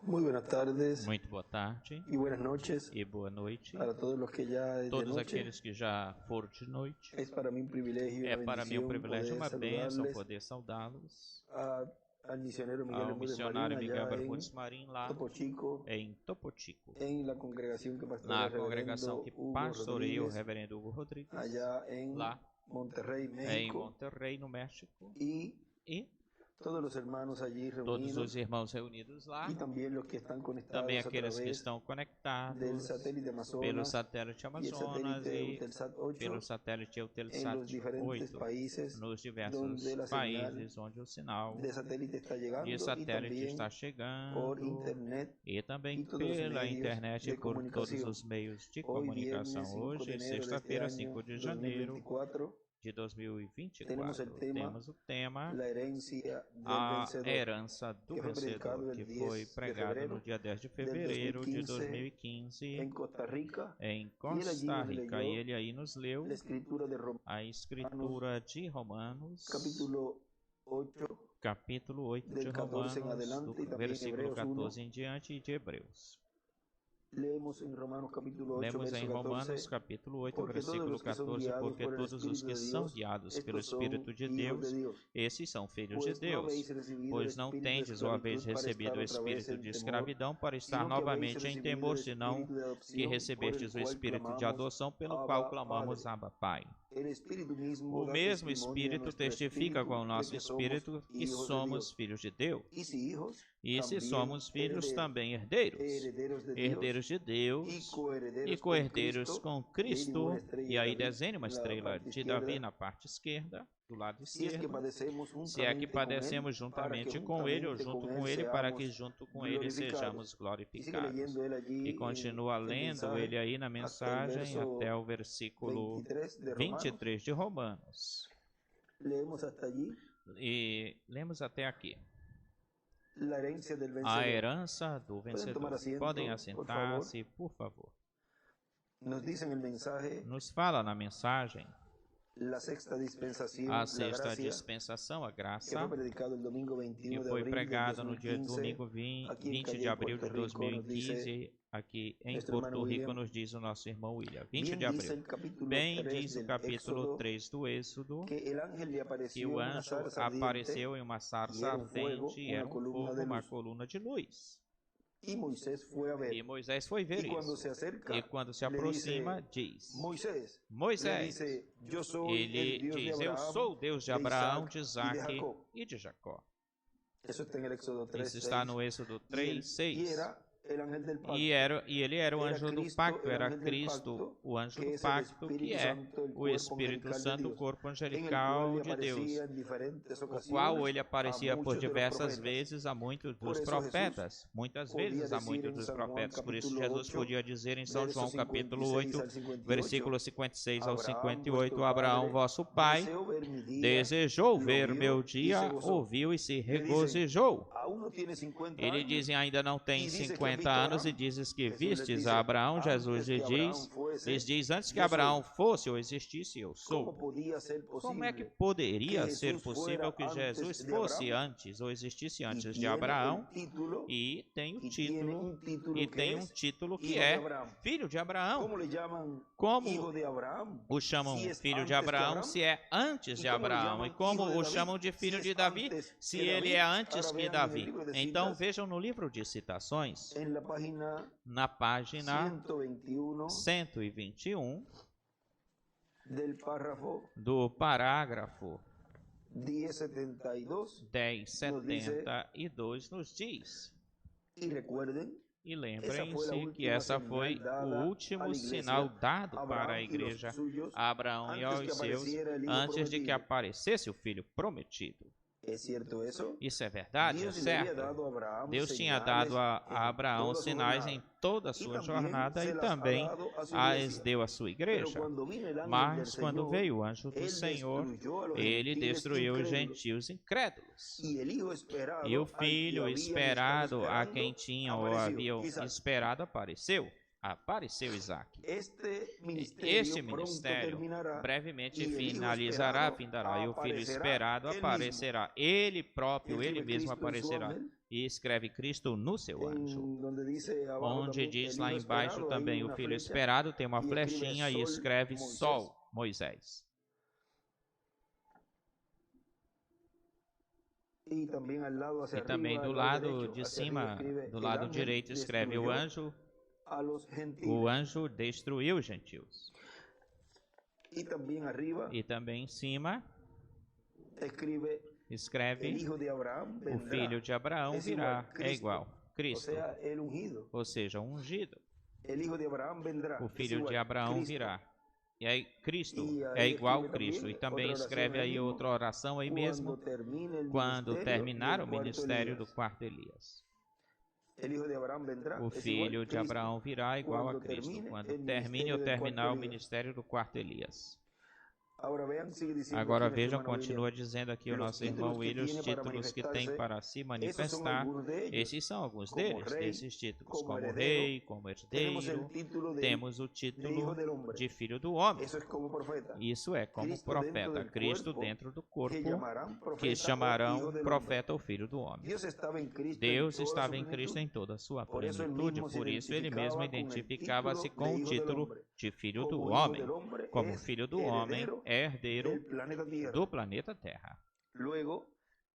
Muy buenas tardes Muito boa tarde y buenas noches e boa noite. para todos los que ya es de Todos noche. aqueles que já foram de noite. Es para mí un privilegio y É una para mim um bendición privilégio e uma poder bênção saludarles poder saudá-los. al misionero Miguel Ao Bermúdez missionário Marín Miguel allá Bermúdez en Marim, lá Topo Chico, em Topo Chico, en la congregación que pastorea na el congregação reverendo que Hugo pastoreia o Rodríguez, reverendo Hugo Rodrigues, allá en lá Monterrey, em México, Monterrey, no México, y e todos los hermanos allí todos os reunidos, irmãos reunidos lá, y también los que están também conectados a aqueles que través estão del conectados satélite pelo Amazonas satélite y el Amazonas satélite e Eutelsat 8 pelo satélite en Eutelsat los diferentes 8, países nos diversos donde la señal países onde o sinal de satélite está de llegando y satélite también está por chegando internet e também y todos los pela medios internet de e por todos comunicación. os meios de Hoy comunicação. viernes 5 de Hoje, enero de este sexta-feira, año 5 de janeiro 2024, de 2024, tenemos el tema temos o tema la herencia del a vencedor, herança do que foi predicado vencedor, el que 10 foi de pregado febrero no dia 10 de del fevereiro de 2015 en 2015 Costa Rica, em y él allí Costa nos Rica. leyó E ele aí nos leu la escritura de a escritura de Romanos, capítulo 8 capítulo 8 de del 14 en Romanos, adelante, y do también versículo Hebreos 1. 14 em diante, e de Hebreus. Leemos en Romanos capítulo 8, Lemos em verso Romanos 14, capítulo 8, porque todos versículo los que son 14, guiados porque por el todos os Espíritu que de são Dios, guiados pelo estos son Espírito de hijos Deus, de Dios. esses são filhos de Pues no Deus. habéis recibido Pois el não espíritu de tendes uma vez esclavitud para recebido estar o otra vez espírito en de temor, escravidão para estar sino que habéis novamente em recibido temor, el senão espíritu de que adopción, por el recebestes o cual espírito de clamamos, adoção, pelo Abba, qual clamamos Padre. Abba, Pai. El Espíritu mismo O da mesmo testimonio a Espírito nuestro testifica espíritu com o de nosso que somos espírito que hijos de somos Dios. filhos de Deus. Y si hijos, E se también somos filhos, herederos, também herdeiros. herederos de Dios Herdeiros de y Deus coherederos e co-herdeiros com Cristo. una estrella E aí de David desenha uma en la estrela parte de Davi izquierda. na parte esquerda, do lado Si es que esquerdo. padecemos Se é que juntamente con él, padecemos para que juntamente com ele ou juntamente junto con com él ele, para que seamos junto com ele glorificados. sejamos Y sigue glorificados. leyendo él allí E continua el lendo mensaje ele aí na hasta el mensagem verso até o versículo 23 de Romanos. 23 de Romanos. Leemos hasta allí E lemos até aqui. la herencia del A vencedor. herança do tomar vencedor. asiento, Podem por assentar-se, por favor. Nos dice en el mensaje Nos fala na mensagem la sexta dispensación, a la sexta gracia, dispensação, a que graça, fue predicado el domingo que 21 de foi abril del pregada no dia 2015. domingo Aqui em 20 de Cayey, abril de Puerto Rico, nos dice 2015, aqui em nuestro Porto hermano Rico, William. nos diz o nosso irmão William. 20 Bien de dice abril. el capítulo Bem 3 diz o del capítulo Éxodo 3 do Êxodo, que el ángel le que apareció o en una anjo zarza ardiente apareceu em uma sarça era um fogo, ardente e era uma um coluna fogo, de uma luz. coluna de luz. y Moisés fue a ver. E Moisés foi ver Y cuando isso. se acerca, E quando se le aproxima, dice, diz: Moisés, le Moisés, dice, yo soy ele el Dios de diz: Eu Abraham, sou o Deus de de Abraão, Isaac de y de Isaac Jacob. e de Jacó. Eso está en el Éxodo 3, Isso está 6. no Êxodo Y 3, 6. era el ángel del pacto. E ele era o Era anjo do Cristo, pacto, el era ángel del Cristo, pacto, o anjo que do es el pacto, que Espíritu é Santo, el o cuerpo Espírito angelical de Santo, o Dios, corpo en el angelical cual le de Deus, aparecía en diferentes o ocasiones qual ele a aparecia por muchos de los diversas profetas. vezes a muitos Por dos eso profetas, muitas podía vezes a decir muitos en dos San Juan, profetas. Por isso capítulo Jesus 8, podia dizer em São verso João capítulo 56 8, al 58, versículo 56 ao Abraão, 58, vuestro Abraão, padre, vosso pai, deseou ver mi dia, desejou lo ver viu meu e dia, se gozou. ouviu e se Le dicen, regozijou. aún no tiene 50 Ele años, dizem ainda não tem e diz que 50 visto anos e Abraão. dizes que Jesus lhe vistes diz, a Abraão. antes Jesus que lhe Abraão diz, fosse, lhes diz antes que eu Abraão sou. fosse ou existisse, eu Como sou. podia ser Como é que possível poderia que ser Jesus possível fuera que antes Jesus de fosse Abraão? antes ou existisse Y antes de tiene Abraão? el título, E tem o y tiene título, un título e que tem um es título que hijo de é Abraão. filho de Abraão. ¿Cómo le llaman Como hijo de Abraham? o chamam Si es filho de antes que Abraão Abraham. se é antes de E como Abraão? E chamam como filho de o Davi? chamam de filho Se de é Davi? antes Se que ele Davi. é antes Ahora que vean Davi. en el libro de Então citas, vejam no livro de citações, en la página na página 121 121 del párrafo do parágrafo 1072. 1072 nos diz: Y recuerden, E essa foi a lembrem-se que última essa señal foi dada o à último igreja, sinal dado Abraão para a e los igreja, suyos, a Abraão e antes que aos seus, apareciera el hijo antes de que prometido. aparecesse o filho prometido. ¿Es cierto eso? Isso é verdade, é Deus lhe havia certo? dado a Abraão Deus tinha sinais dado a em Abraão toda sua sinais jornada. em toda a E sua também jornada se e las ha também dado a sua as igreja. deu à sua Pero igreja. quando vino el ángel del Mas quando Señor, veio o anjo do él Senhor, destruyó a los ele gentiles destruiu os incrédulos. gentios incrédulos. Y el hijo esperado, E o al que filho habían esperado estado a esperando, quem tinham ou apareció. haviam Isaac. esperado apareceu. apareceu Isaac. Este Este ministerio pronto ministério terminará brevemente e o filho finalizará, esperado findará, e o filho aparecerá esperado ele aparecerá. Ele próprio, Ele ele escreve mesmo Cristo em seu aparecerá. ángel, E escreve Cristo no seu anjo. donde dice abajo Onde también diz el lá hijo embaixo esperado, também hay o una filho flecha esperado, tem uma y escribe flechinha e Sol escreve Moisés. Sol, Moisés. Y también al lado hacia E também arriba, do al lado lado derecho, de hacia arriba cima, escribe do el lado ángel direito, escreve o destruyó anjo. a los O gentiles. anjo destruiu os gentios. Y también arriba E também em cima escribe el escreve hijo de Abraham o vendrá. filho de Abraão Es igual, virá. É Cristo. igual, O Cristo. sea, el ungido. Ou seja, o ungido. El hijo de Abraham vendrá. O Es filho igual, de Abraão Cristo. virá. E aí, Cristo E é aí igual escreve Cristo. também E também outra escreve oração aí aí mesmo. outra oração aí mesmo. Quando Terminar o ministério ministério do Elias. quarto Elias. El hijo de Abraham vendrá. O Es filho igual, de Cristo. Abraão virá igual a Quando Cristo. termine Quando el termine ministerio ou del terminar cuarto o Elias. ministério do quarto Elias. Agora vean, sigue diciendo Agora aquí nuestro vejam, hermano continua William. dizendo aqui o Los nosso irmão títulos que William, os tiene para títulos que tem manifestarse, para se Esos son manifestar. algunos de ellos. Esses são alguns Como deles, rei, desses títulos. como Como heredero, rei, como Tenemos herdeiro, el título de temos o hijo título del hombre. de filho do homem. Eso es como profeta. Isso é como Cristo dentro profeta, del Cristo cuerpo, dentro do Que corpo, llamarán profeta que o hijo chamarão del hombre. profeta o filho do homem. Deus estava em Cristo Deus em toda estava sua em Cristo plenitude. em toda a sua Por isso ele plenitude, mesmo se por isso ele mesmo identificava identificava-se com o com o título título de de filho do Como homem. hijo del hombre Como es filho do homem, é herdeiro del planeta Tierra. do planeta Terra. Luego,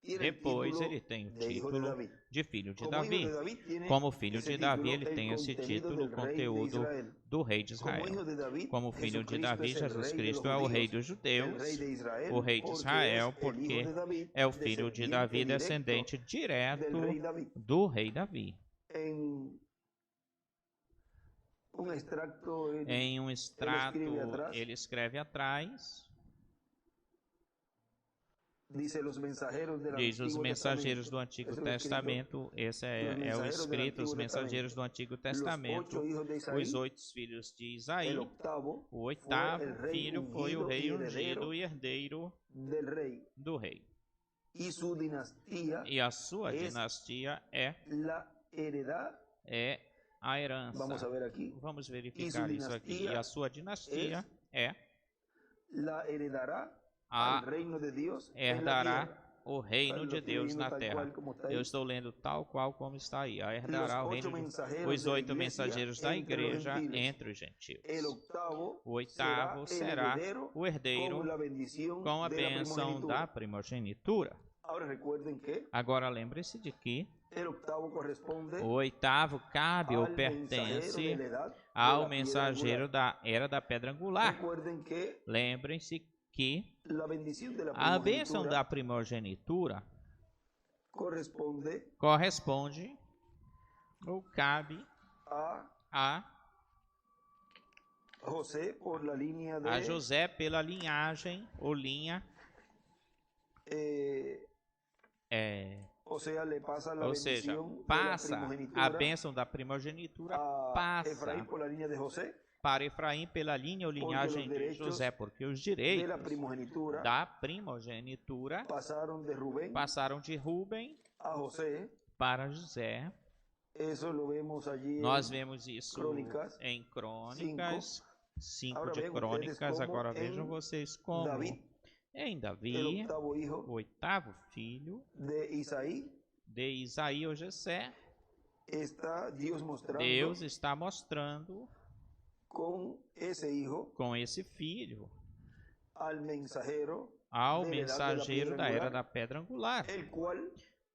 tiene el Depois título ele tem o de hijo de título David. de filho de Como Davi. hijo de David, tiene Como filho esse de Davi, título, ele el tem esse contenido título, o del rey de conteúdo Israel. do rei de Como Israel. hijo de David, Como filho de Jesucristo Davi, es el Jesus rey de Cristo los é o rei judíos, dos judeus, el rey de Israel, o rei de porque Israel, es el porque hijo de David, é o filho de Davi, descendente direto del rey David. do rei Davi. En un extracto Em um extrato, escreve atrás. ele escreve atrás, dice los mensajeros del diz os Antiguo mensageiros Testamento. do Antigo Eso es lo escrito. Testamento, esse Os é o mensageiros do escrito, os Antigo mensageiros do Antigo Los Testamento, 8 hijos de Isaí, os 8 filhos de Isaí, el octavo o oitavo fue el rey filho foi o ungido rei y ungido e herdeiro del rey, do rei. y su dinastía E a sua es dinastia é la heredad. a herança. Vamos a ver aquí. Vamos verificar isso aqui. E a sua dinastia La heredará a al reino de Dios en la herdará tierra. o reino de Deus na Tal terra. cual como está ahí. Eu estou lendo tal qual como está aí. A herdará o Los reino ocho de mensajeros os de la 8 iglesia mensageiros da entre los igreja gentiles. entre os gentios. El octavo O oitavo será o herdeiro con la bendición com a de la bênção da primogenitura. Ahora recuerden que Agora lembre-se de que el octavo corresponde o oitavo cabe ou al mensajero pertence de la edad de ao la piedra mensageiro angular. da era da pedra angular. Recuerden que Lembrem-se que la bendición de la a bênção primogenitura da primogenitura corresponde ou cabe a a José por la línea de José pela linhagem ou linha, o sea, le pasa la ou seja, bendición de la passa primogenitura a bênção da primogenitura, a passa Efraín por la línea de José, para Efraim pela linha ou linhagem de direitos José, porque os de la direitos primogenitura da primogenitura pasaron de Rubén passaram de Rubem a José. para José. Eso lo vemos allí Nós vemos isso Crônicas em Crônicas 5 Agora de vejam Crônicas. vocês como Agora em vejam vocês como David, em el Davi, octavo hijo o oitavo filho de Isaí, de Isaí ou Jessé, está Dios mostrando Deus está mostrando con ese hijo com esse filho al mensajero ao de la edad de la mensageiro piedra da era angular, da pedra angular, el cual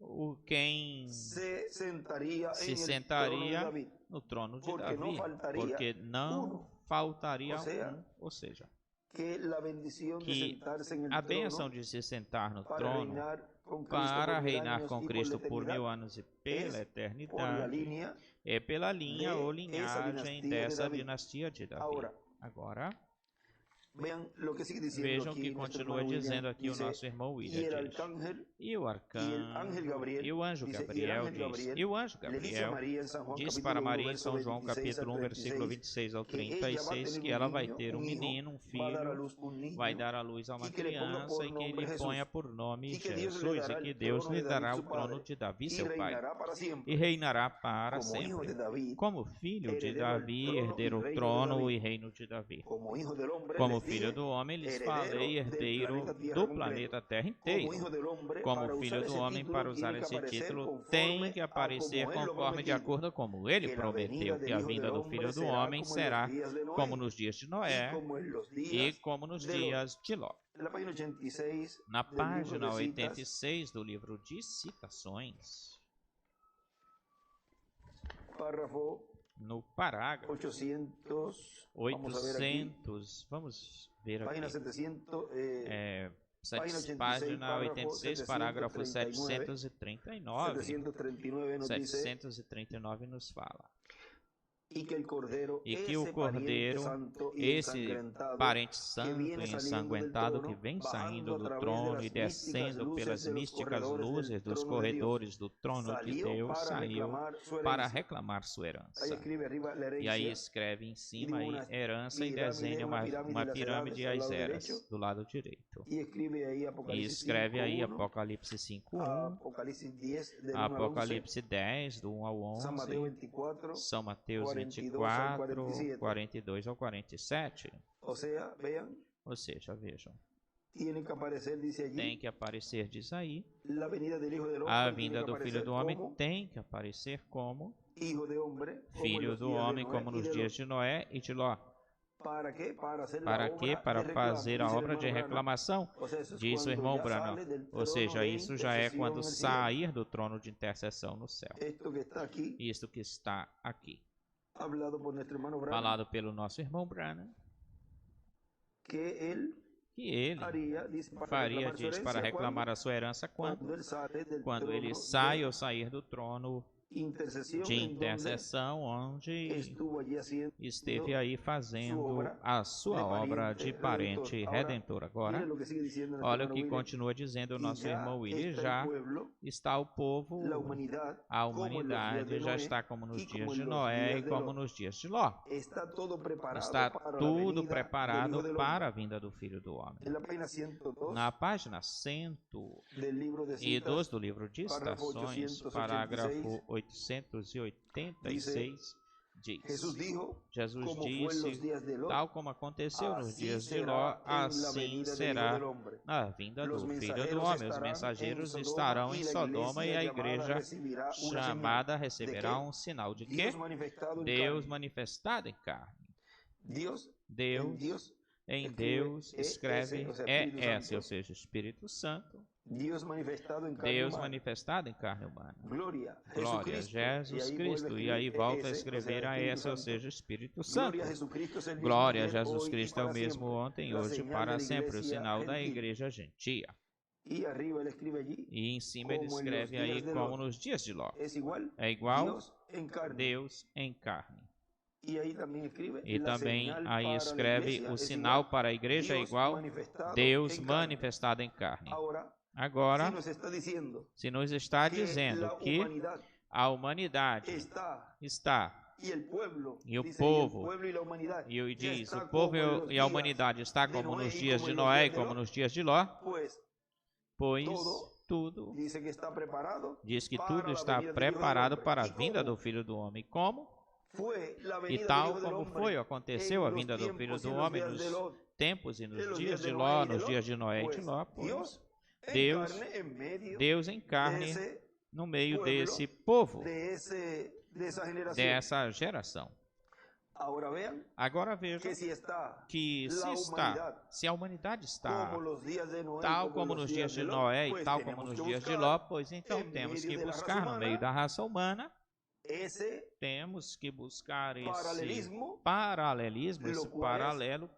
o quem se sentaría se en el trono de sentaria David. no trono de Porque Davi, não faltaria porque não faltaria Ou ou seja, Que la bendición de que sentarse en el a bênção trono de se sentar no para trono reinar con Cristo para por 1000 reinar años com y por la Cristo por eternidad, 1000 anos e pela por la eternidade, línea. é pela linha de ou essa linhagem dinastia de dessa Davi. dinastia de Davi. Ahora, Agora, Vean lo que sigue diciendo Vejam aquí que nuestro continua hermano William. dizendo aqui o Dice, nosso irmão y William el diz. arcángel E o ángel Gabriel, e o anjo dice, y el Gabriel ángel diz. Gabriel E o anjo le dice a Gabriel María en San Juan diz capítulo para 1, Maria em verso São João 26 capítulo al 1, versículo 36, 26 ao que ella va a 36, tener que un ela vai niño, ter um un hijo, menino, um va a dar a filho, luz un niño, vai dar à luz a uma y que le ponga criança por e que nombre ele Jesús, ponha por nome y que Dios le Jesus, dará e que el Deus trono lhe de David dará su o trono padre, de Davi, y seu pai, reinará para e siempre, reinará para como hijo sempre. de David, Como filho de heredero del Davi, trono y herdeiro o reino de trono David. e reino de Davi. Como hijo del hombre, Como les filho dije, do homem, lhes heredero falei, del herdeiro planeta Tierra do completo. planeta Terra Como inteiro. hijo del hombre, Como para filho usar do esse homem, para título, usar tiene que esse aparecer título, tem conforme que a aparecer como él lo conforme de prometido. acordo como ele Que la prometeu, venida que del a Hijo vinda del do Hombre Filho do será Homem como en los será días de Noé, como nos dias de y Noé como en los e días como nos de Lot. dias de Ló. Na página 86 Na del libro página de citas, 86 do livro de citações, párrafo no parágrafo 800, vamos a ver aqui, 800, vamos ver página aqui, 700, página 86, parágrafo 739, 739 nos dice, 739 nos fala. y que el cordero, E que o Cordeiro, esse parente santo e ensanguentado que vem saindo do trono e descendo pelas místicas luzes dos corredores do trono de Deus, saiu para reclamar sua herança. E aí escreve em cima aí, herança, e desenha uma pirâmide às eras, do lado direito. E escreve aí Apocalipse 5:1, Apocalipse 10, do 1 ao 11, São Mateus 24, 42 ao 47. Ou seja, vejam, tem que aparecer, diz aí, a a vinda do Filho do Homem tem que aparecer como Filho do Homem, como nos dias de Noé e de Ló. Para quê? Para fazer a obra de reclamação, diz o irmão Branham. Ou seja, isso já é quando sair do trono de intercessão no céu. Isto que está aqui, falado pelo nosso irmão Branham, que ele faria, diz, para reclamar a sua herança quando ele sai ou sair do trono de intercessão, onde esteve aí fazendo a sua obra de parente redentor. Agora, olha o que continua dizendo o nosso irmão William, já está o povo, a humanidade já está como nos dias de Noé e como nos dias de Ló. Está tudo preparado para a vinda do Filho do Homem. Na página 102 do livro de Estações, parágrafo 886, diz: Jesus disse, tal como aconteceu nos dias de Ló, assim será na vinda do Filho do Homem. Os mensageiros estarão em Sodoma e a igreja chamada receberá um sinal de quê? Deus manifestado em carne. Deus em Deus escreve ou seja, Espírito Santo. Deus manifestado em carne humana. Glória a Jesus Cristo. E aí volta a escrever ou seja, Espírito Santo. Glória a Jesus Cristo é o mesmo ontem, hoje e para sempre, o sinal da igreja gentia. E em cima ele escreve aí como nos dias de Ló. É igual Deus em carne. E também aí escreve o sinal para a igreja é igual Deus manifestado em carne. Agora, se nos está dizendo que a humanidade está, e o povo, e diz, o povo e a humanidade está como nos dias de Noé e como nos dias de Ló, pois tudo diz que tudo está preparado para a vinda do Filho do Homem. Como? E tal como aconteceu a vinda do Filho do Homem nos tempos e nos dias de Ló, nos dias de Noé e de Ló, pois Deus em carne no meio desse povo, dessa geração. Agora vejam que se a humanidade está tal como nos dias de Noé e tal como nos dias de Ló, pois então temos que buscar no meio da raça humana, temos que buscar esse paralelismo, esse paralelo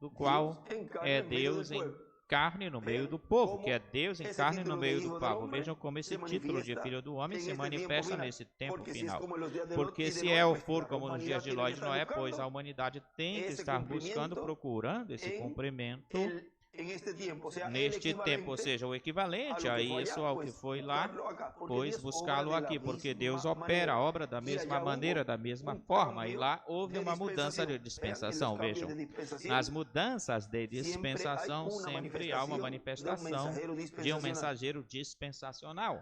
do qual é Deus em carne no meio do povo, que é Deus em carne no meio do povo. Vejam como esse título de Filho do Homem se manifesta nesse tempo final. Porque se é ou for como nos dias de Ló e de Noé, pois a humanidade tem que estar buscando, procurando esse cumprimento neste tempo, ou seja, o equivalente a isso, ao que foi lá, pois buscá-lo aqui, porque Deus opera a obra da mesma maneira, da mesma forma, e lá houve uma mudança de dispensação. Vejam, nas mudanças de dispensação sempre há uma manifestação de um mensageiro dispensacional.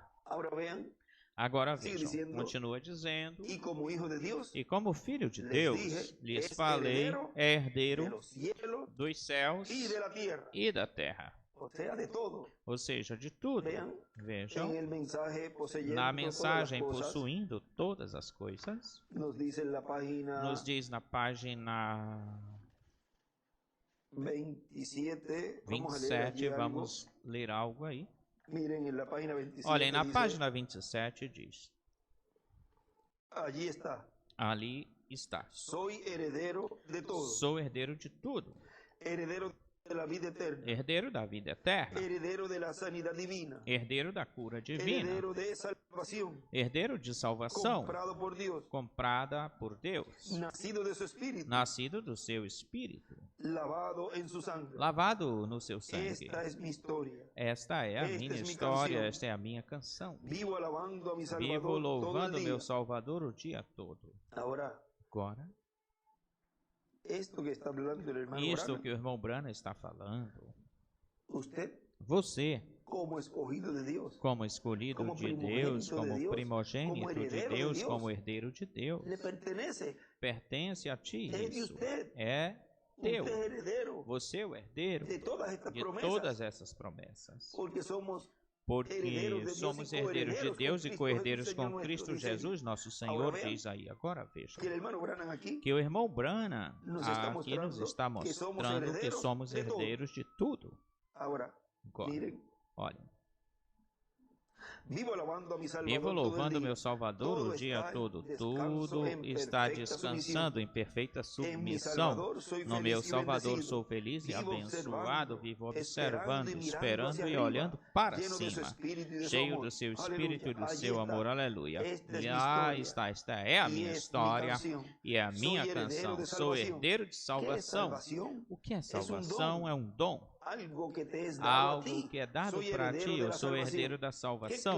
Agora vejam, continua dizendo, e como filho de Deus, lhes falei, é herdeiro dos céus e da terra. Ou seja, de tudo. Vejam, na mensagem possuindo todas as coisas, nos diz na página 27, vamos ler algo aí. Olhem, na página 27 diz: ali está. Sou herdeiro de tudo. Herdeiro da vida eterna. Herdeiro da cura divina. Herdeiro de salvação. Comprada por Deus. Nascido do seu Espírito. Lavado no seu sangue. Esta é a minha história, esta é a minha canção. Vivo louvando meu Salvador o dia todo. Agora, isto que o irmão Branham está falando, você, como escolhido de Deus, como primogênito de Deus, como herdeiro de Deus, pertence a ti isso. É teu. Você é o herdeiro de todas essas promessas. Porque somos herdeiros de Deus e co-herdeiros com Cristo Jesus, nosso Senhor, diz aí. Agora veja que o irmão Branham aqui nos está mostrando que somos herdeiros de tudo. Agora, olhem. Vivo louvando meu Salvador o dia todo. Tudo está descansando em perfeita submissão. No meu Salvador sou feliz e abençoado. Vivo observando, esperando e olhando para cima, cheio do seu Espírito e do seu amor. Aleluia. Lá está, esta é a minha história e é a minha canção. Sou herdeiro de salvação. O que é salvação? É um dom. Algo que é dado para ti. Eu sou herdeiro da salvação.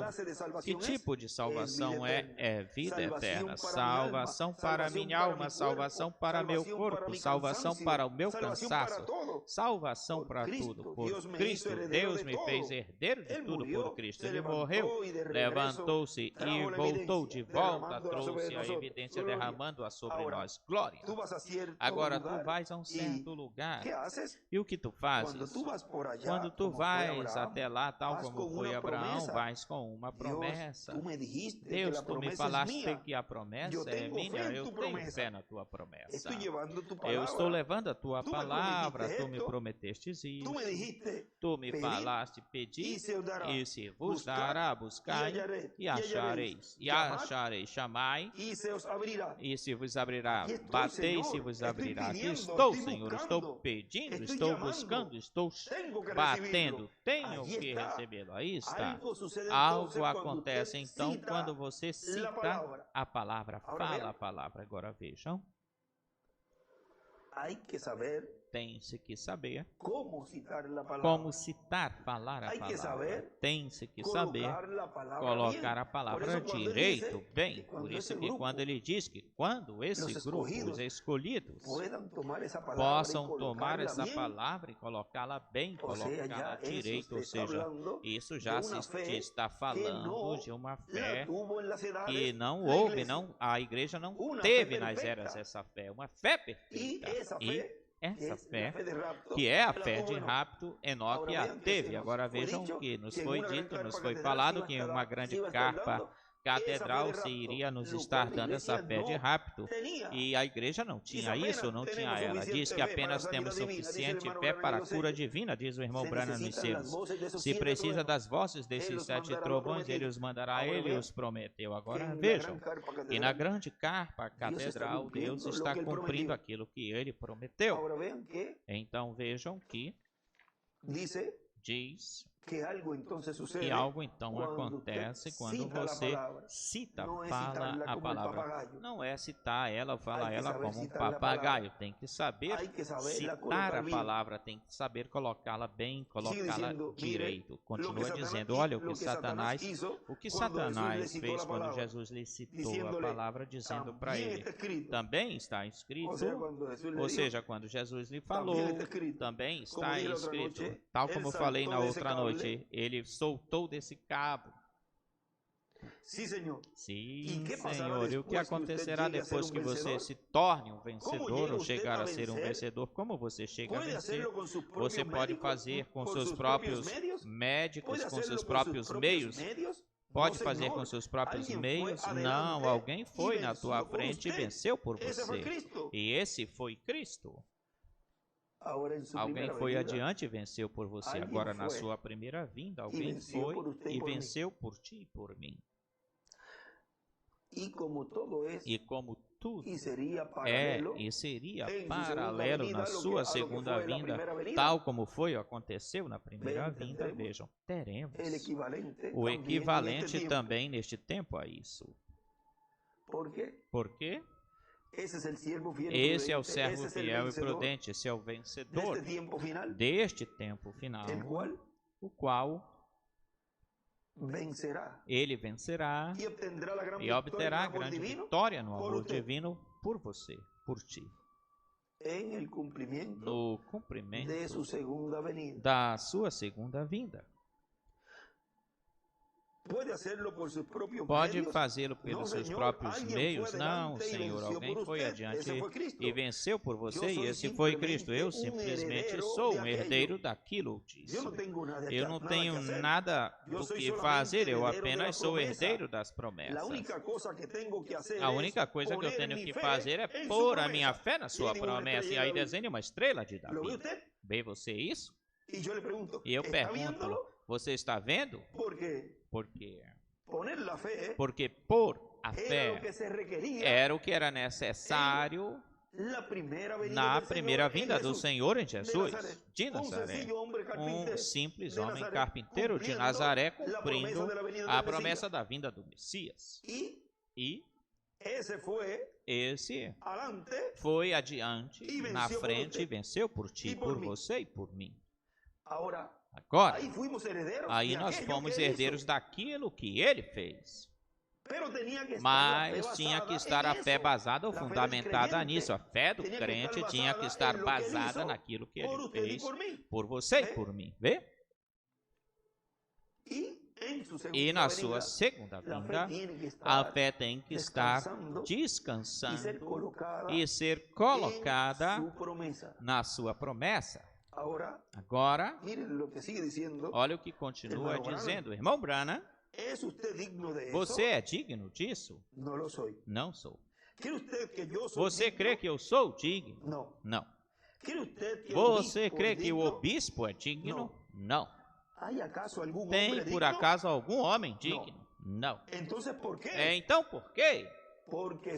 Que tipo de salvação é? É vida eterna. Salvação para minha alma, salvação para meu corpo, salvação para o meu cansaço, salvação para tudo. Por Cristo, Deus me fez herdeiro de tudo por Cristo. Ele morreu, levantou-se e voltou de volta, trouxe a evidência derramando-a sobre nós. Glória. Agora tu vais a um certo lugar. E o que tu fazes? Quando tu vais até lá, tal como foi Abraão, vais com uma promessa. Deus, tu me falaste que a promessa é minha, eu tenho fé na tua promessa. Eu estou levando a tua palavra, tu me prometeste isso. Tu me falaste, pedi, e se vos dará, buscai, e achareis. E achareis, chamai, e se vos abrirá. Batei, se vos abrirá. Aqui estou, Senhor, estou pedindo, estou buscando, estou batendo, tenho que recebê-lo. Aí está. Algo acontece então quando você cita a palavra, fala a palavra. Agora vejam. Tem-se que saber como citar, falar a palavra. Tem-se que saber colocar a palavra direito, bem. Por isso que quando ele diz que quando esse grupo, os escolhidos, possam tomar essa palavra e colocá-la bem, colocá-la direito, ou seja, isso já se está falando de uma fé que não houve, a igreja não teve nas eras essa fé, uma fé perfeita. E essa fé, que é a fé de rapto, Enoque a teve. Agora vejam que nos foi dito, nos foi falado que uma grande carpa catedral se iria nos estar dando essa fé de rapto, e a igreja não tinha isso, não tinha ela. Diz que apenas temos suficiente fé para a cura divina, diz o irmão Branham nos seus. Se precisa das vozes desses 7 trovões, ele os mandará, ele os prometeu. Agora vejam, e na grande carpa catedral, Deus está cumprindo aquilo que ele prometeu. Então vejam que diz que algo então acontece quando você fala a palavra. Não é citar ela, fala ela como um papagaio. Tem que saber citar a palavra, tem que saber colocá-la bem, colocá-la direito. Continua dizendo, olha o que Satanás fez quando Jesus lhe citou a palavra, dizendo para ele. Também está escrito, ou seja, quando Jesus lhe falou, também está escrito. Tal como eu falei na outra noite, ele soltou desse cabo. Sim, Senhor. E o que acontecerá depois que você se torne um vencedor ou chegar a ser um vencedor? Como você chega a vencer? Você pode fazer com seus próprios médicos, com seus próprios meios? Pode fazer com seus próprios meios? Não, alguém foi na tua frente e venceu por você. E esse foi Cristo. Alguém foi adiante e venceu por você. Agora, na sua primeira vinda, alguém foi e venceu por ti e por mim. E como tudo é e seria paralelo na sua segunda vinda, tal como aconteceu na primeira vinda, vejam, teremos o equivalente também neste tempo a isso. Por quê? Esse é o servo fiel e prudente, esse é o vencedor deste tempo final, o qual ele vencerá e obterá grande vitória no amor divino por você, por ti. No cumprimento da sua segunda vinda. Pode fazê-lo pelos seus próprios meios? Não, Senhor, alguém foi adiante e venceu por você, e esse foi Cristo. Eu simplesmente sou um herdeiro daquilo, disse. Eu não tenho nada do que fazer, eu apenas sou herdeiro das promessas. A única coisa que eu tenho que fazer é pôr a minha fé na sua promessa, e aí desenhe uma estrela de Davi. Vê você isso? E eu pergunto, você está vendo? Por quê? Porque pôr a fé era o que era necessário na primeira vinda do Senhor em Jesus de Nazaré. Um simples homem carpinteiro de Nazaré cumprindo a promessa da vinda do Messias. E esse foi adiante, na frente, e venceu por ti, por você e por mim. Agora, aí nós fomos herdeiros daquilo que ele fez. Mas tinha que estar a fé basada ou fundamentada nisso. A fé do crente tinha que estar basada naquilo que ele fez por você e por mim. Vê? E na sua segunda vinda, a fé tem que estar descansando e ser colocada na sua promessa. Agora, olha o que continua dizendo, irmão Branham. Você é digno disso? Não sou. Você crê que eu sou digno? Não. Você crê que o obispo é digno? Não. Tem por acaso algum homem digno? Não. Então por quê? Porque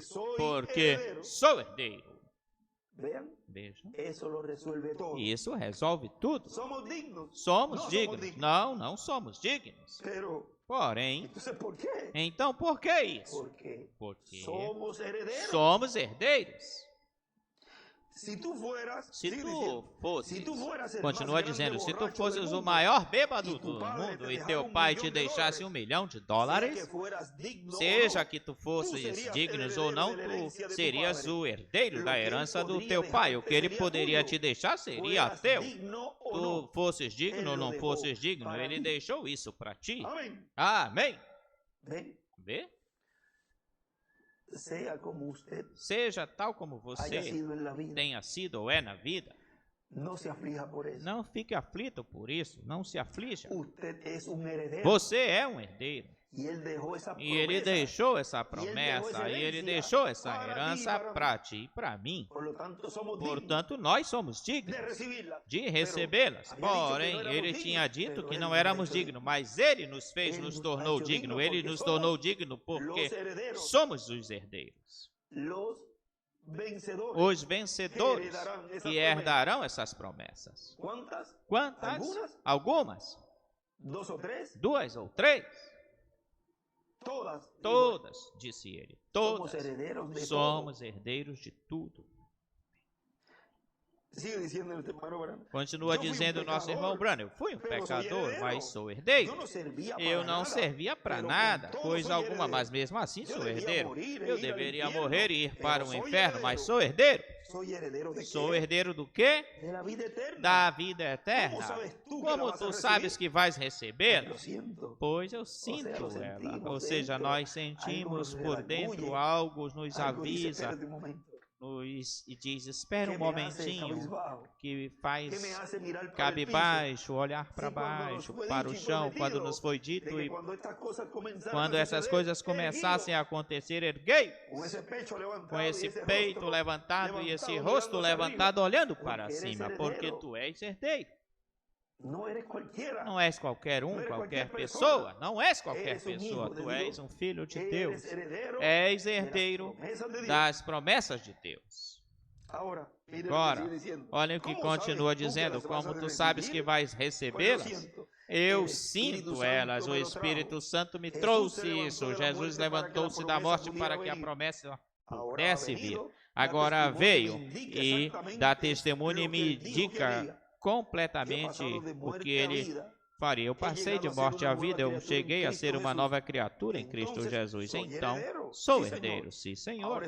sou herdeiro. Vejam. Isso resolve tudo. Somos dignos? Não, não somos dignos. Porém, então por que isso? Porque somos herdeiros. Se tu fosses, continua dizendo, se tu fosses o maior bêbado do mundo e teu pai te deixasse $1 milhão, seja que tu fosses digno ou não, tu serias o herdeiro da herança do teu pai. O que ele poderia te deixar seria teu. Tu fosses digno ou não fosses digno, ele deixou isso para ti. Amém. Vê? Seja tal como você tenha sido ou é na vida, não fique aflito por isso, não se aflija. Você é um herdeiro. E ele deixou essa promessa, e ele deixou essa herança para ti e para mim. Portanto, nós somos dignos de recebê-las. Porém, ele tinha dito que não éramos dignos, mas ele nos fez, nos tornou dignos. Ele nos tornou dignos porque somos os herdeiros. os vencedores que herdarão essas promessas. Quantas? Algumas? 2 ou 3? Todas, disse ele. Todas. Somos herdeiros de tudo. Continua dizendo o nosso irmão Branham: eu fui um pecador, mas sou herdeiro. Eu não servia para nada, coisa alguma, mas mesmo assim sou herdeiro. Eu deveria morrer e ir para o inferno, mas sou herdeiro. Sou herdeiro do quê? Da vida eterna. Como tu sabes que vais recebê-la? Pois eu sinto ela. Ou seja, nós sentimos por dentro algo, nos avisa, e diz: espera um momentinho, que faz cabisbaixo, olhar para baixo, para o chão, quando nos foi dito, e quando essas coisas começassem a acontecer, erguei com esse peito levantado e esse rosto levantado, olhando para cima, porque tu és herdeiro. Não és qualquer um, qualquer pessoa. Não és qualquer pessoa. Tu és um filho de Deus. És herdeiro das promessas de Deus. Agora, olha o que continua dizendo. Como tu sabes que vais recebê-las? Eu sinto elas. O Espírito Santo me trouxe isso. Jesus levantou-se da morte para que a promessa pudesse vir. Agora veio e dá testemunho e me indica completamente o que ele faria. Eu passei de morte à vida, eu cheguei a ser uma nova criatura em Cristo Jesus. Então, sou herdeiro, sim, Senhor.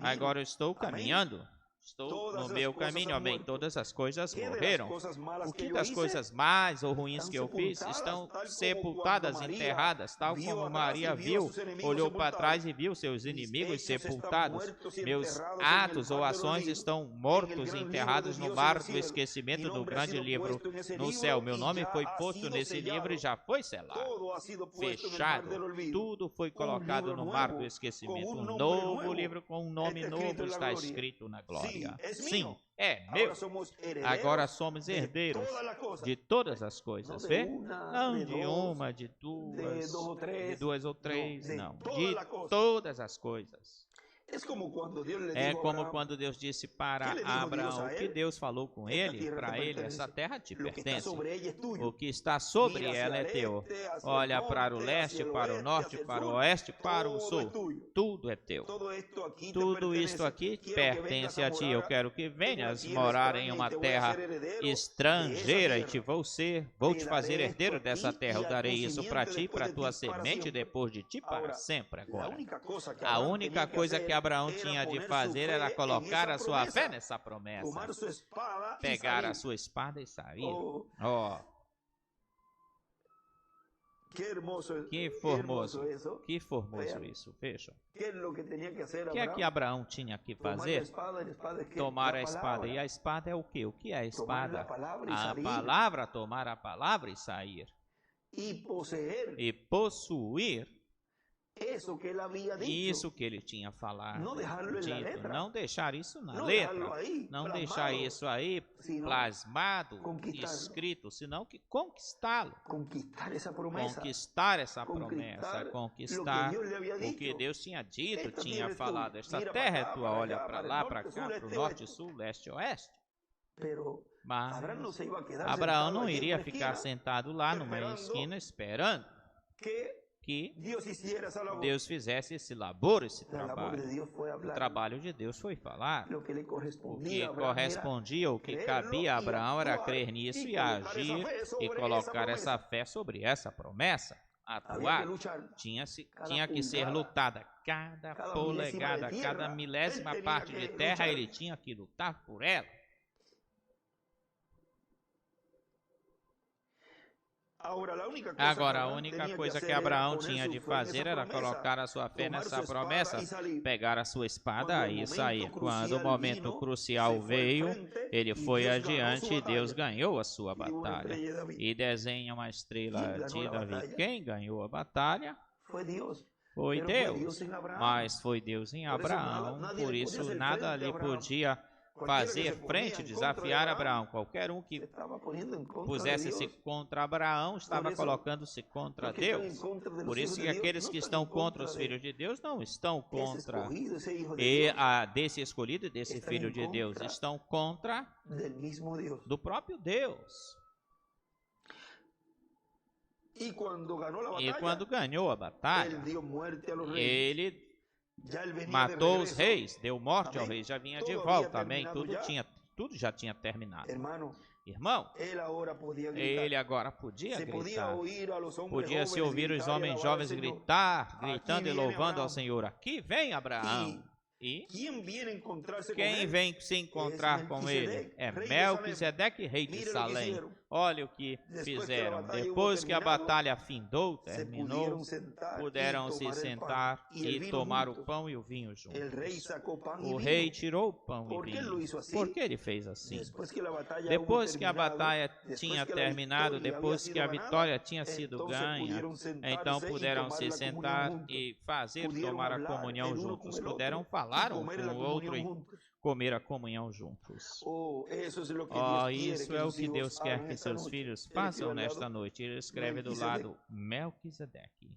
Agora eu estou caminhando. Estou no meu caminho, amém. Todas as coisas morreram. O que das coisas más ou ruins que eu fiz estão sepultadas, enterradas, tal como Maria viu, olhou para trás e viu seus inimigos sepultados. Meus atos ou ações estão mortos, enterrados no mar do esquecimento do grande livro no céu. Meu nome foi posto nesse livro e já foi selado, fechado. Tudo foi colocado no mar do esquecimento. Um novo livro com um nome novo está escrito na glória. Sim, é meu. Agora somos herdeiros de todas as coisas, vê? Não de uma, de duas ou três, não. De todas as coisas. É como quando Deus disse para Abraão, que Deus falou com ele, para ele: essa terra te pertence, o que está sobre ela é teu. Olha para o leste, para o norte, para o oeste, para o sul, tudo é teu. Tudo isto aqui pertence a ti. Eu quero que venhas morar em uma terra estrangeira e vou te fazer herdeiro dessa terra. Eu darei isso para ti, para tua semente, depois de ti para sempre. Agora, a única coisa que Abraão tinha de fazer era colocar a sua fé nessa promessa, pegar a sua espada e sair. Oh, que formoso isso, veja. O que é que Abraão tinha que fazer? Tomar a espada. E a espada é o quê? O que é a espada? A palavra, tomar a palavra e sair. E possuir isso que ele tinha falado, dito, não deixar isso na letra, não deixar isso aí plasmado, escrito, senão que conquistá-lo, conquistar essa promessa, conquistar o que Deus tinha dito, tinha falado. Esta terra é tua, olha para lá, para cá, para o norte, sul, leste, oeste. Mas Abraão não iria ficar sentado lá numa esquina esperando que Deus fizesse esse labor, esse trabalho. O trabalho de Deus foi falar. O que correspondia, o que cabia a Abraão era crer nisso e agir e colocar essa fé sobre essa promessa. Atuar. Tinha que ser lutada. Cada polegada, cada milésima parte de terra, ele tinha que lutar por ela. Agora, a única coisa que Abraão tinha de fazer era colocar a sua fé nessa promessa, pegar a sua espada e sair. Quando o momento crucial veio, ele foi adiante e Deus ganhou a sua batalha. E desenha uma estrela de Davi. Quem ganhou a batalha? Foi Deus, mas foi Deus em Abraão, por isso nada ali podia fazer frente, desafiar Abraão. Qualquer um que pusesse-se contra Abraão estava colocando-se contra Deus. Por isso que aqueles que estão contra os filhos de Deus não estão contra desse escolhido e desse filho de Deus, estão contra do próprio Deus. E quando ganhou a batalha, ele matou os reis, deu morte ao rei, já vinha de volta, amém? Tudo já tinha terminado. Irmão, ele agora podia gritar, podia-se ouvir os homens jovens gritando e louvando ao Senhor. Aqui vem Abraão. E quem vem se encontrar com ele é Melquisedeque, rei de Salém. Olha o que fizeram. Depois que a batalha findou, terminou, puderam se sentar e tomar o pão e o vinho juntos. O rei tirou o pão e vinho. Por que ele fez assim? Depois que a batalha tinha terminado, depois que a vitória tinha sido ganha, então puderam se sentar e tomar a comunhão juntos. Puderam falar um com o outro e comer a comunhão juntos. Isso é o que Deus quer que seus filhos façam nesta noite. Ele escreve do lado Melquisedeque.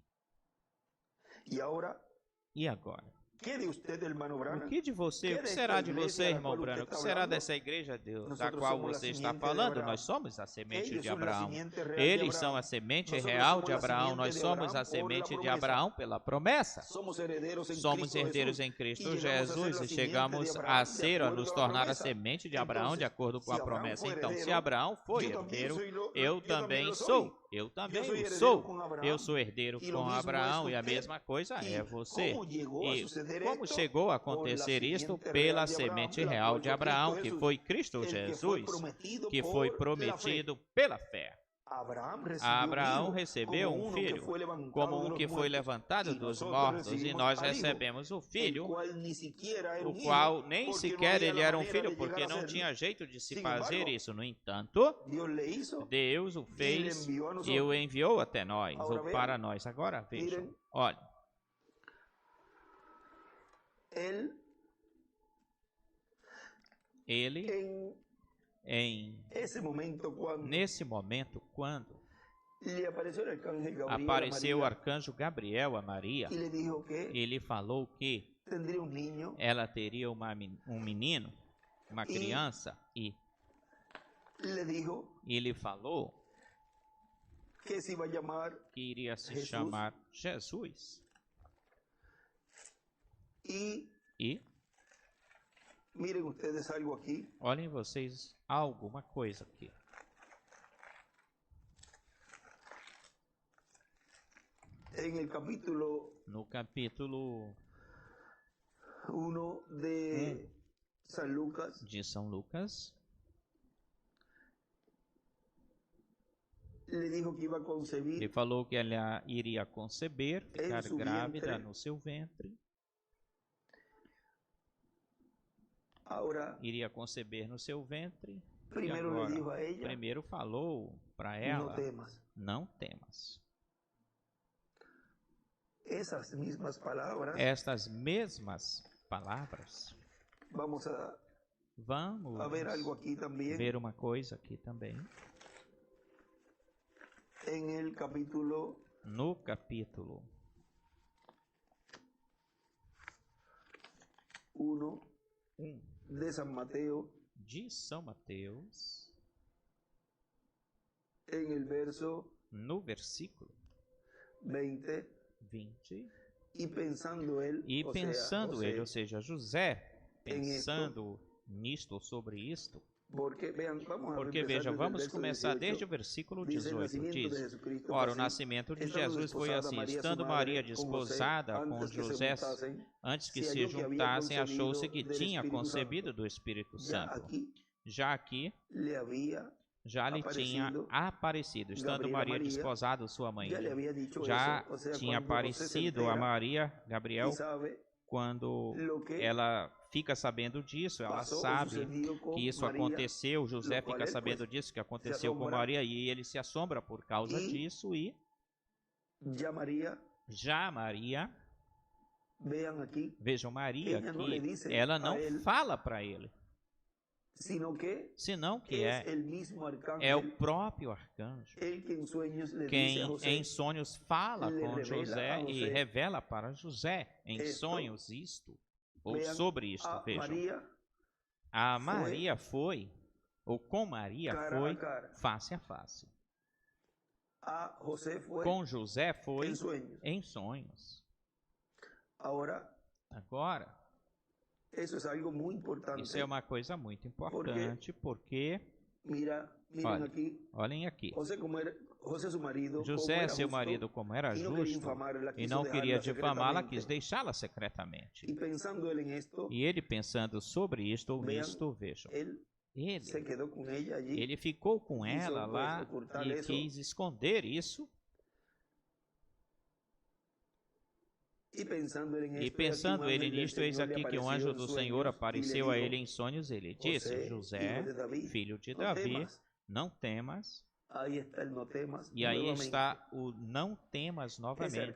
E agora? O que de você? O que será de você, irmão Branco? O que será dessa igreja da qual você está falando? Nós somos a semente de Abraão. Eles são a semente real de Abraão. Nós somos a semente de Abraão pela promessa. Somos herdeiros em Cristo Jesus e chegamos a nos tornar a semente de Abraão de acordo com a promessa. Então, se Abraão foi herdeiro, eu também sou. Eu também o sou. Eu sou herdeiro com Abraão e a mesma coisa é você. E como chegou a acontecer isto? Pela semente real de Abraão, que foi Cristo Jesus, que foi prometido pela fé. Abraão recebeu um filho, como um que foi levantado dos mortos, e nós recebemos o filho, o qual nem sequer ele era um filho, porque não tinha jeito de se fazer isso. No entanto, Deus o fez e o enviou até nós, ou para nós. Agora vejam, olha. Ele nesse momento, quando apareceu o arcanjo Gabriel a Maria, ele falou que ela teria um menino, uma criança, e ele falou que iria se chamar Jesus. E miren ustedes algo aqui. Olhem vocês alguma coisa aqui. No capítulo 1 de São Lucas, ele falou que ela iria conceber, ficar grávida no seu ventre. Iria conceber no seu ventre. Primeiro falou para ela: não temas. Estas mesmas palavras. Vamos ver algo aqui também. Ver uma coisa aqui também. No capítulo 1 de São Mateus, no versículo 20, e pensando ele, ou seja, José, pensando nisto, sobre isto, porque veja, vamos começar desde o versículo 18, diz: ora, o nascimento de Jesus foi assim, estando Maria desposada com José, antes que se juntassem, achou-se que tinha concebido do Espírito Santo. Já aqui, já lhe tinha aparecido, estando Maria desposada, sua mãe. Já tinha aparecido a Maria, Gabriel, quando ela fica sabendo disso, ela sabe que isso aconteceu, José fica sabendo disso, que aconteceu com Maria, e ele se assombra por causa disso, e já Maria, vejam Maria aqui, ela não fala para ele. senão que é o próprio arcanjo quem em sonhos fala com José e revela para José em sonhos isto ou sobre isto. Vejam, a Maria foi, ou com Maria foi, face a face. Com José foi em sonhos. Agora, isso é uma coisa muito importante, porque, olhem aqui, José, seu marido, como era justo e não queria difamá-la, quis deixá-la secretamente. E ele, pensando sobre isto ou nisto, vejam, ele ficou com ela lá e quis esconder isso. E pensando ele nisto, eis aqui que um anjo do Senhor apareceu a ele em sonhos. Ele disse: José, filho de Davi, não temas. E aí está o não temas novamente.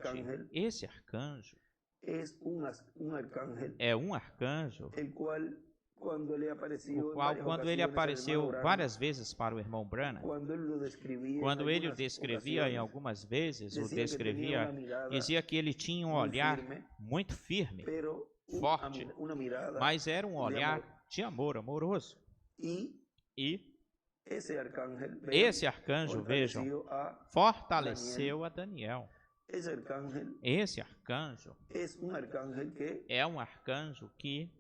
Esse arcanjo é um arcanjo o qual, quando ele apareceu várias vezes para o irmão Branham, quando ele o descrevia em algumas vezes, dizia que ele tinha um olhar muito firme, forte, mas era um olhar de amor, amoroso. E esse arcanjo, vejam, fortaleceu a Daniel. Esse arcanjo é um arcanjo que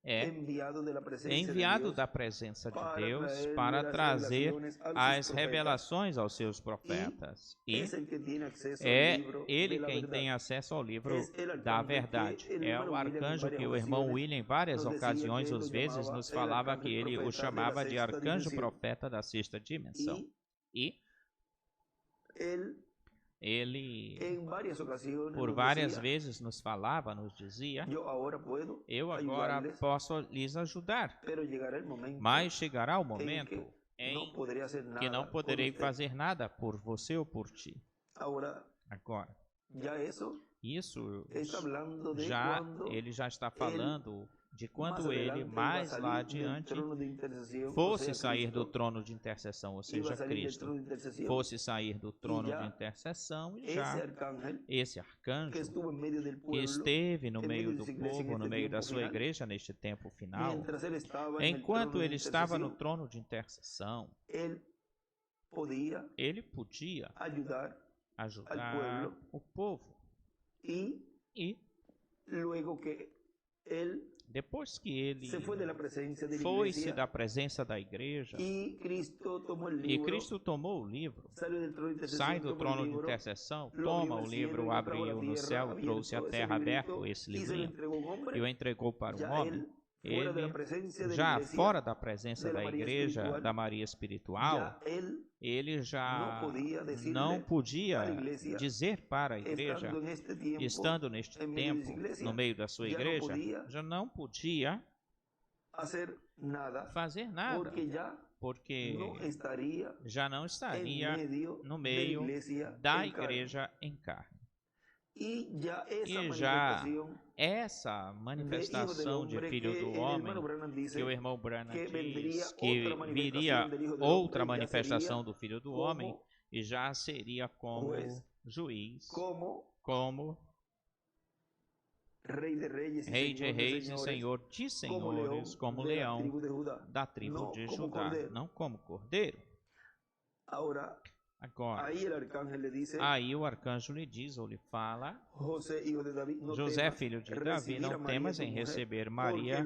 é enviado da presença de Deus para trazer as revelações aos seus profetas. E é ele quem tem acesso ao livro da verdade. É o arcanjo que o irmão William, em várias ocasiões, às vezes, nos falava que ele o chamava de arcanjo profeta da sexta dimensão. E ele, por várias vezes, nos falava, nos dizia: eu agora posso lhes ajudar, mas chegará o momento em que não poderei fazer nada por você ou por ti. Agora, isso ele já está falando de quando ele, mais lá adiante, fosse sair do trono de intercessão, ou seja, Cristo, fosse sair do trono de intercessão, e já esse arcanjo que esteve no meio do povo, no meio da sua igreja neste tempo final, enquanto ele estava no trono de intercessão, ele podia ajudar o povo. E depois que ele foi-se da presença da igreja e Cristo tomou o livro, sai do trono de intercessão, toma o livro, abriu no céu, trouxe à terra aberto esse livrinho e o entregou para um homem. Ele, já fora da presença da igreja, da Maria espiritual, ele já não podia dizer para a igreja, estando neste tempo, no meio da sua igreja, já não podia fazer nada, porque já não estaria no meio da igreja em carne. E já essa manifestação de Filho do Homem, que o irmão Branham diz que viria outra manifestação do Filho do Homem, e já seria como juiz, como Rei de reis e Senhor de senhores, como leão da tribo de Judá, não como cordeiro. Agora, aí o arcanjo lhe diz, ou lhe fala: José, filho de Davi, não temas em receber Maria,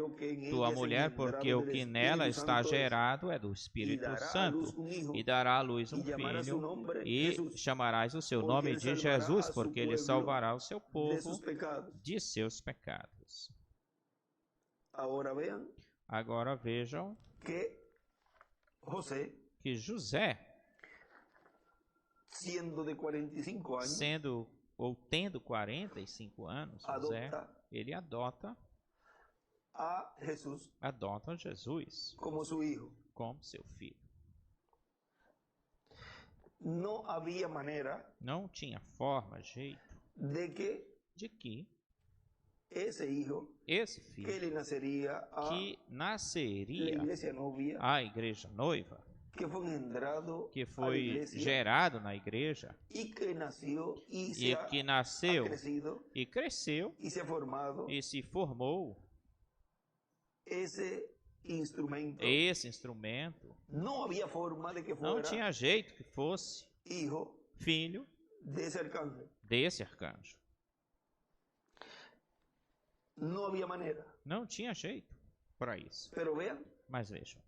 tua mulher, porque o que nela está gerado é do Espírito Santo, e dará à luz um filho, e chamarás o seu nome de Jesus, porque ele salvará o seu povo de seus pecados. Agora vejam que José, sendo ou tendo 45 anos, José, ele adota Jesus como seu filho. Não tinha forma, jeito de que esse filho que nasceria à igreja noiva, que foi gerado na igreja, e que nasceu e cresceu e se formou. Esse instrumento não tinha jeito que fosse filho desse arcanjo. Não tinha jeito para isso. Mas vejam,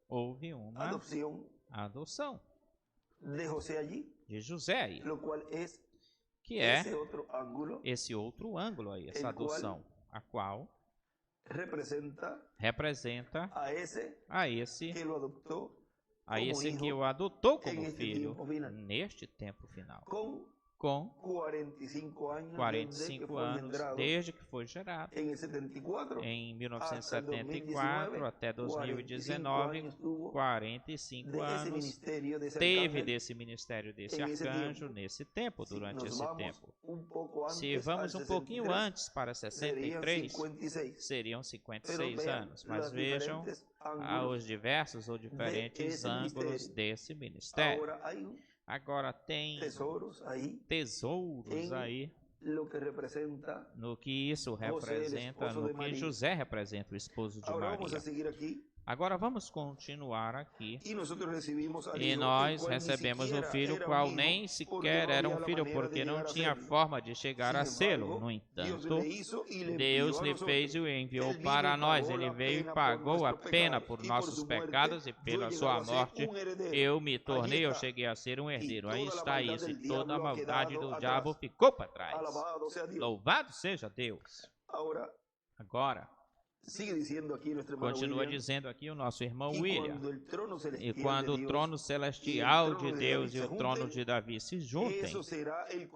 houve uma adoção de José aí, que é esse outro ângulo aí, essa adoção, a qual representa a esse que o adotou como filho neste tempo final, com 45 anos desde que foi gerado. Em 1974 até 2019, 45 anos teve desse ministério desse arcanjo nesse tempo, durante esse tempo. Se vamos um pouquinho antes, para 63, seriam 56 anos. Mas vejam os diversos ou diferentes ângulos desse ministério. Agora tem tesouros aí, no que isso representa, no que José representa, o esposo de Maria. Agora vamos continuar aqui. E nós recebemos o filho, qual nem sequer era um filho, porque não tinha forma de chegar a sê-lo. No entanto, Deus lhe fez e o enviou para nós. Ele veio e pagou a pena por nossos pecados, e pela sua morte eu cheguei a ser um herdeiro. Aí está isso, e toda a maldade do diabo ficou para trás. Louvado seja Deus. Agora, continua dizendo aqui o nosso irmão William. E quando o trono celestial de Deus e o trono de Davi se juntem,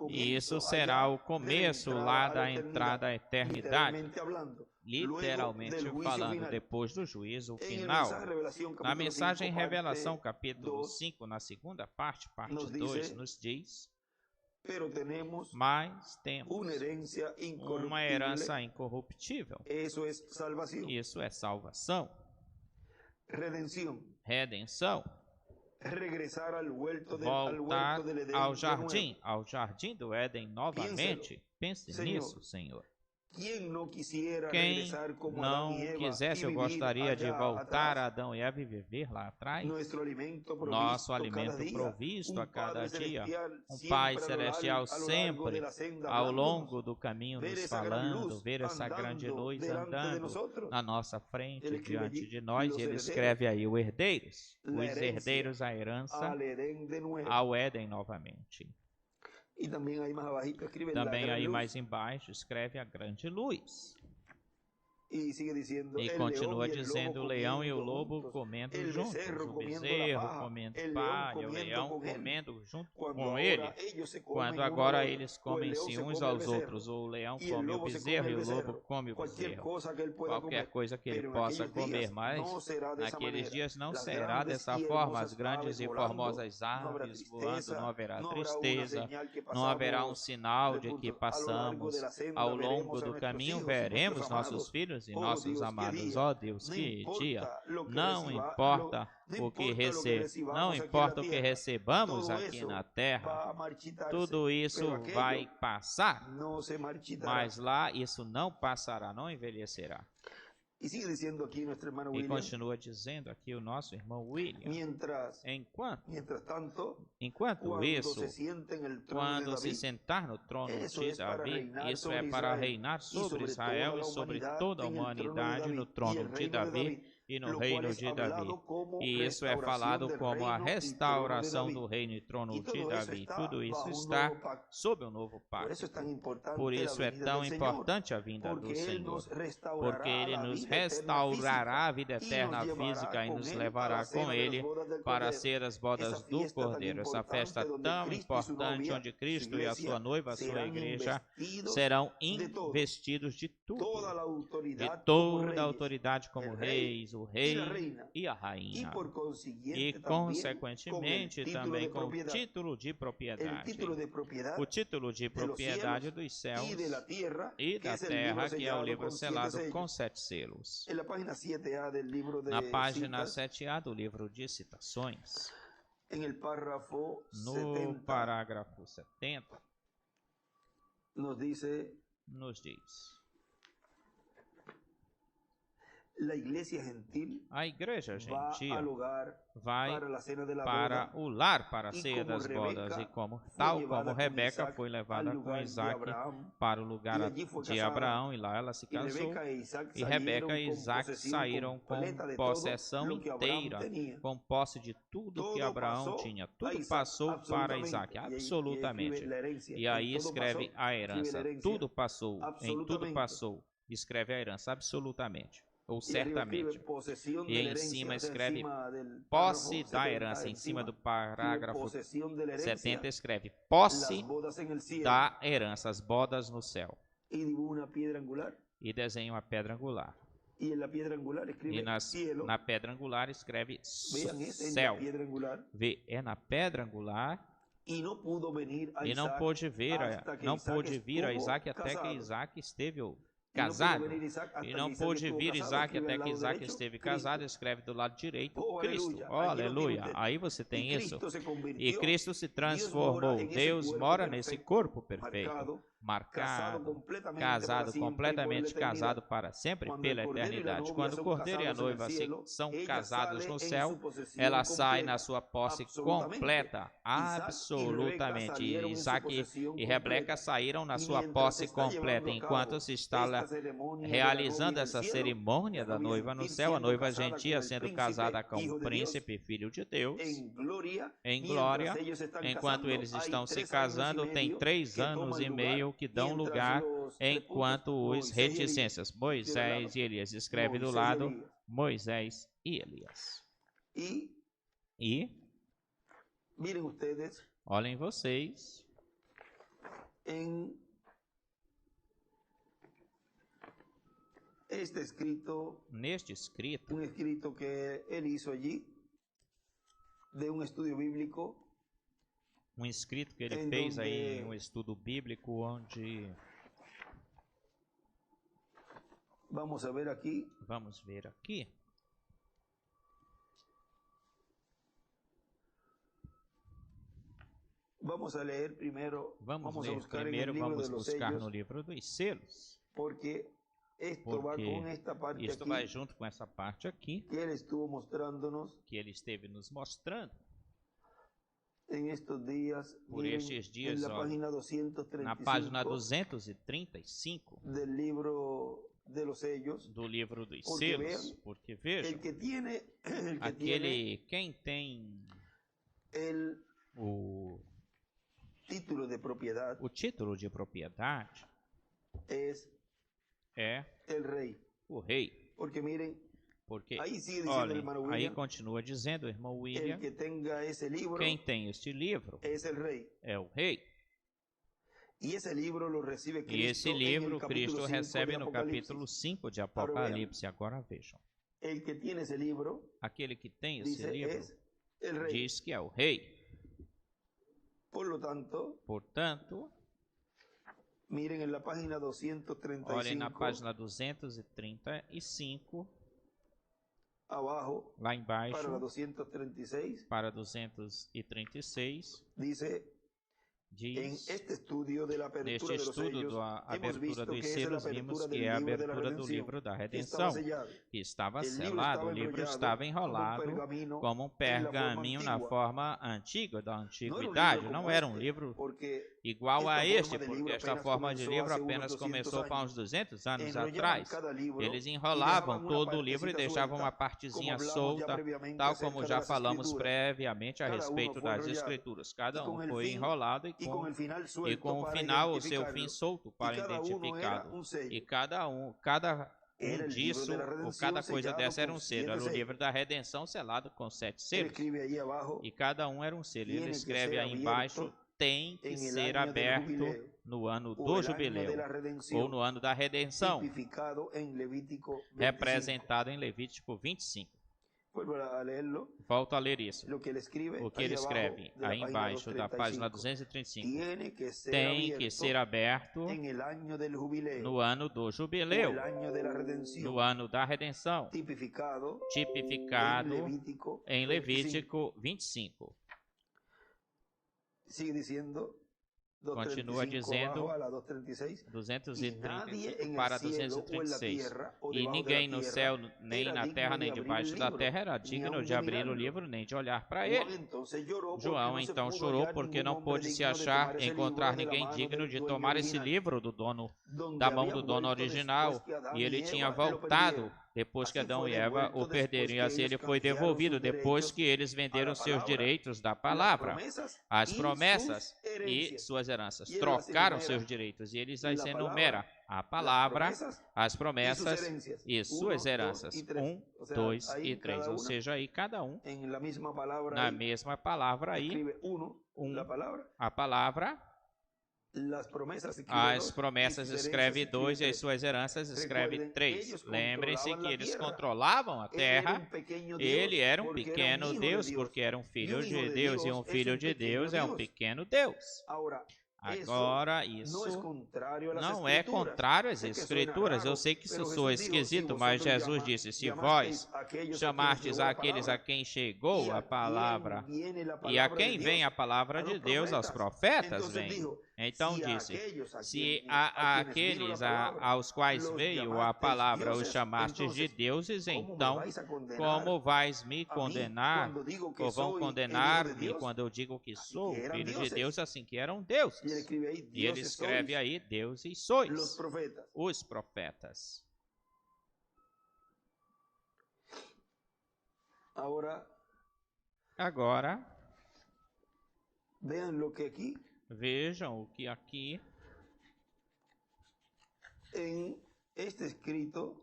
isso será o começo lá da entrada à eternidade. Literalmente falando, depois do juízo final. Na mensagem Revelação, capítulo 5, na segunda parte, parte 2, nos diz: mas temos uma herança incorruptível. Isso é salvação. Redenção. Voltar ao jardim do Éden novamente. Pense nisso, Senhor. Quem não quisesse, eu gostaria de voltar a Adão e Eva e viver lá atrás. Nosso alimento provisto a cada dia. Um Pai Celestial sempre ao longo do caminho nos falando, ver essa grande luz andando na nossa frente, diante de nós. E ele escreve aí, os herdeiros à herança, ao Éden novamente. E também aí mais embaixo escreve a grande luz. E continua dizendo, o leão e o lobo comendo juntos, o bezerro comendo palha, o leão comendo junto com ele. Quando agora eles comem-se uns aos outros, o leão come o bezerro e o lobo come o bezerro. Qualquer coisa que ele possa comer, mas naqueles dias não será dessa forma. As grandes e formosas aves voando, não haverá tristeza, não haverá um sinal de que passamos. Ao longo do caminho veremos nossos filhos e nossos amados. Ó Deus, que dia! Não importa o que recebamos aqui na terra, tudo isso vai passar, mas lá isso não passará, não envelhecerá. E continua dizendo aqui o nosso irmão William, enquanto isso, quando se sentar no trono de Davi, isso é para reinar sobre Israel e sobre toda a humanidade no trono de Davi e no reino de Davi. E isso é falado como a restauração do reino e trono de Davi. Tudo isso está sob o novo pacto. Por isso é tão importante a vinda do Senhor, porque Ele nos restaurará a vida eterna física e nos levará com Ele para ser as bodas do Cordeiro. Essa festa tão importante, onde Cristo e a sua noiva, a sua igreja, serão investidos de tudo, de toda a autoridade como reis, o rei e a rainha. E, consequentemente, também com o título de propriedade. O título de propriedade dos céus e da terra, que é o livro selado com 7 selos. Na página 7A do livro de citações, no parágrafo 70, nos diz: a igreja gentil vai para o lar para a ceia das bodas, e tal como Rebeca foi levada com Isaac para o lugar de Abraão, e lá ela se casou, e Rebeca e Isaac saíram com possessão inteira, com posse de tudo que Abraão tinha. Tudo passou para Isaac, absolutamente. E aí escreve a herança. Tudo passou, em tudo passou, escreve a herança, absolutamente. Ou certamente. E em cima escreve posse da herança. Em cima do parágrafo 70 escreve posse da herança, as bodas no céu. E desenha uma pedra angular. E na pedra angular escreve céu. É na pedra angular. E não pôde vir a Isaac até que Isaac esteve casado. E não pôde vir Isaac até que Isaac esteve casado. Escreve do lado direito Cristo. Oh, aleluia. Aí você tem isso. E Cristo se transformou. Deus mora nesse corpo perfeito, marcado, casado, completamente casado para sempre, pela eternidade. Quando o cordeiro e a noiva são casados no céu, ela sai na sua posse completa, absolutamente. E Isaac e Rebeca saíram na sua posse completa. Enquanto se está realizando essa cerimônia da noiva no céu, a noiva gentia sendo casada com o príncipe, filho de Deus, em glória. Enquanto eles estão se casando, tem 3 anos e meio que dão lugar, enquanto os reticências, Moisés e Elias, escreve do lado Moisés e Elias. E olhem vocês, neste escrito, que ele hizo allí, de estudio bíblico, um escrito que ele fez aí em um estudo bíblico, onde vamos ver aqui. Vamos ler primeiro buscar no livro dos selos, porque isto vai junto com essa parte aqui, que ele esteve nos mostrando por estes dias, na página 235 do livro dos selos, porque vejam, quem tem o título de propriedade é o rei. Porque, olhem, aí continua dizendo, irmão William, quem tem este livro é o rei. E esse livro Cristo recebe no capítulo 5 de Apocalipse. Agora vejam. Aquele que tem esse livro diz que é o rei. Portanto, olhem na página 235, lá embaixo, para 236, diz, neste estudo da abertura dos selos, vimos que é a abertura do livro da redenção, que estava selado, o livro estava enrolado como um pergaminho na forma antiga, da antiguidade. Não era um livro igual a este, porque esta forma de livro apenas começou há uns 200 anos atrás. Eles enrolavam todo o livro e deixavam uma partezinha solta, tal como já falamos previamente a respeito das Escrituras. Cada um foi enrolado e com o final, o seu fim solto para identificado. E cada um disso, ou cada coisa dessa era um selo. Era o livro da redenção selado com 7 selos. E cada um era um selo. Ele escreve aí embaixo tem que ser aberto no ano do jubileu, ou no ano da redenção, representado em Levítico 25. Volto a ler isso. O que ele escreve aí embaixo da página 235. Tem que ser aberto no ano do jubileu, no ano da redenção, tipificado em Levítico 25. Continua dizendo 235 para 236. E ninguém no céu, nem na terra, nem debaixo da terra era digno de abrir o livro, nem de olhar para ele. João então chorou porque não pôde se achar, encontrar ninguém digno de tomar esse livro da mão do dono original, e ele tinha voltado depois que Adão e Eva o perderam, e assim ele foi devolvido depois que eles venderam seus direitos da palavra, as promessas e suas heranças. Trocaram seus direitos, e eles as enumera: a palavra, as promessas e suas heranças. 1, 2 e 3. Ou seja, aí cada um, na mesma palavra aí, a palavra, as promessas escreve 2 e as suas heranças escreve 3. Lembrem-se que eles controlavam a terra. Ele era um pequeno Deus, porque era um filho de Deus, e um filho de Deus é um pequeno Deus. Agora, isso não é contrário às Escrituras. Eu sei que isso soa esquisito, mas Jesus disse: se vós chamardes aqueles a quem chegou a palavra, e a quem vem a palavra de Deus, aos profetas vem. Então disse: se aqueles aos quais veio a palavra os chamastes de deuses, então como vais me condenar, ou vão condenar-me quando eu digo que sou filho de Deus, assim que eram deuses? E ele escreve aí: deuses sois, os profetas. Agora, vejam o que aqui,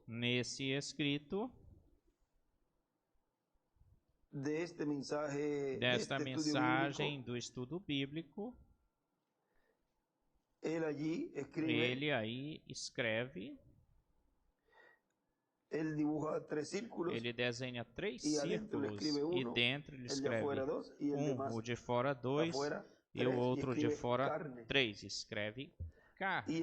nesse escrito, desta mensagem do estudo bíblico, ele aí escreve, ele desenha 3 círculos, e dentro ele escreve o de fora 2, e o outro de fora 3, escreve carne.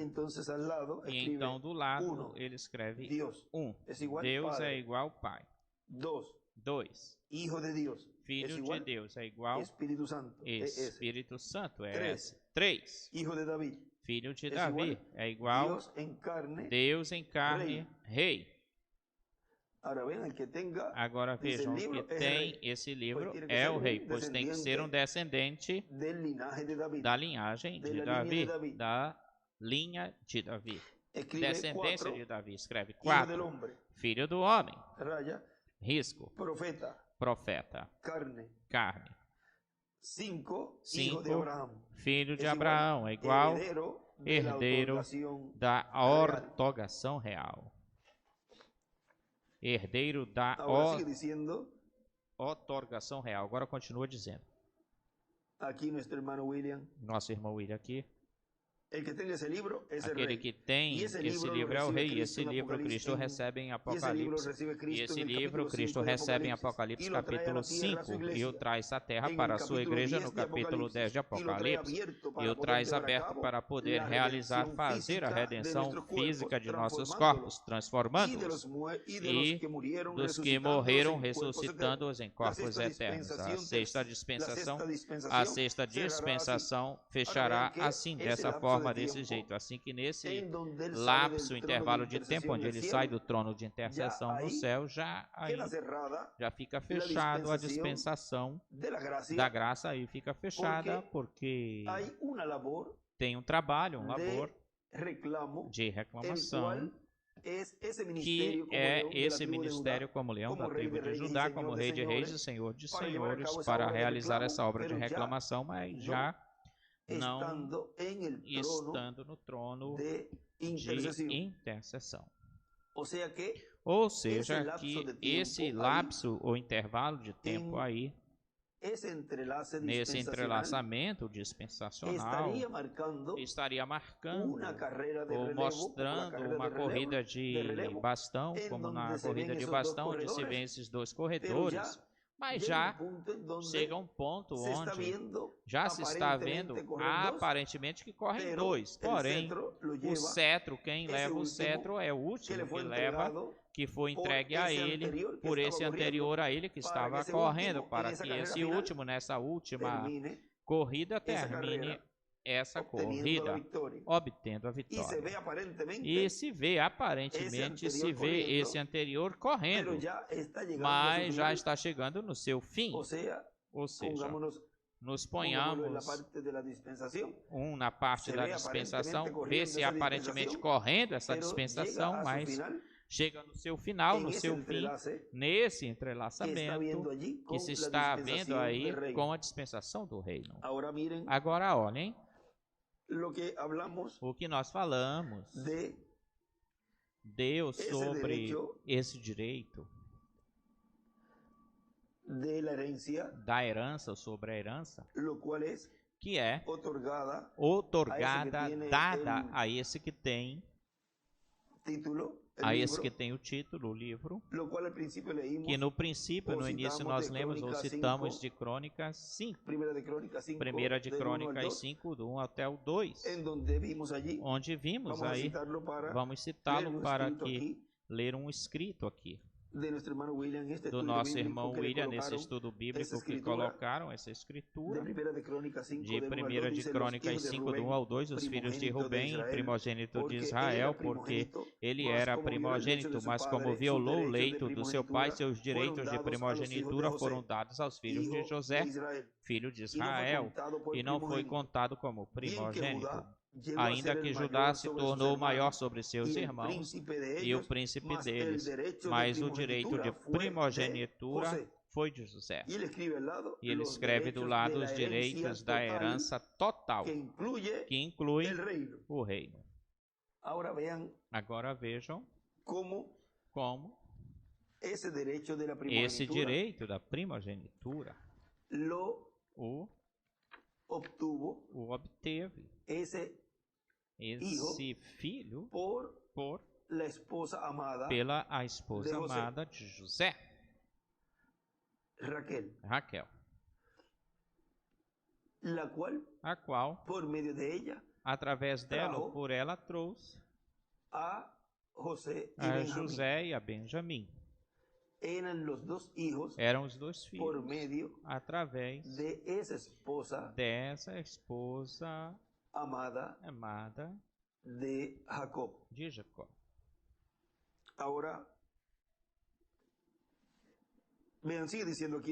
E então do lado ele escreve 1. Deus é igual Pai. 2. Filho de Deus é igual Espírito Santo, é S. 3. Filho de Davi é igual Deus em carne, Rei. Agora vejam, que tem esse livro é o rei, pois tem que ser um descendente da linhagem de Davi, da linha de Davi. Descendência de Davi, escreve 4. Filho do homem, risco, profeta, carne. 5. Filho de Abraão é igual herdeiro da ortogação real. Herdeiro da otorgação real. Agora continua dizendo. Aqui nosso irmão William aqui. Aquele que tem esse livro é o rei, e esse livro Cristo recebe em Apocalipse. E esse livro Cristo recebe em Apocalipse capítulo 5, e o traz à terra para a sua igreja no capítulo 10 de Apocalipse, e o traz aberto para poder realizar, fazer a redenção física de nossos corpos, transformando-os, e dos que morreram, ressuscitando-os em corpos eternos. A sexta dispensação fechará assim, dessa forma, desse jeito, assim que nesse lapso, intervalo de tempo onde ele sai do trono de intercessão no céu, já fica fechado a dispensação da graça, aí fica fechada, porque tem um trabalho, um labor de reclamação, que é esse ministério como leão da tribo de Judá, como rei de reis e senhor de senhores, para realizar essa obra de reclamação, mas já não estando no trono de intercessão. Ou seja, que esse lapso ou intervalo de tempo aí nesse entrelaçamento dispensacional, estaria marcando ou mostrando uma corrida de bastão, como na corrida de bastão, onde se vê esses dois corredores. Mas já chega um ponto onde já se está vendo aparentemente que correm dois. Porém, o cetro, quem leva o cetro é o último que leva, que foi entregue a ele por esse anterior a ele que estava correndo, para que esse último, nessa última corrida, termine essa corrida obtendo a vitória. E se vê aparentemente, se vê esse anterior correndo, mas já está chegando no seu fim. Ou seja, nos ponhamos na parte da dispensação, vê-se aparentemente correndo essa dispensação, mas chega no seu final, no seu fim, nesse entrelaçamento que se está vendo aí com a dispensação do reino. Agora olhem o que nós falamos, Deus sobre esse direito da herança, sobre a herança, que é otorgada, dada a esse que tem o título, o livro, que no princípio, no início nós lemos ou citamos de Crônicas 5, Primeira de Crônicas 5, do 1 até o 2, onde vimos aí, vamos citá-lo para aqui, ler um escrito aqui, do nosso irmão William, nesse estudo bíblico que colocaram essa escritura de 1 de Crônicas 5, do 1 ao 2, os filhos de Rubem, primogênito de Israel, porque ele era primogênito, mas como violou o leito do seu pai, seus direitos de primogenitura foram dados aos filhos de José, filho de Israel, e não foi contado como primogênito. Ainda que Judá se tornou maior sobre seus irmãos e o príncipe deles, mas o direito de primogenitura foi de José. E ele escreve do lado os direitos da herança total, que inclui o reino. Agora vejam como esse direito da primogenitura o obteve esse filho pela a esposa amada de José, Raquel, a qual, através dela ou por ela, trouxe a José e a Benjamim. Eram os dois filhos através dessa esposa amada de Jacó.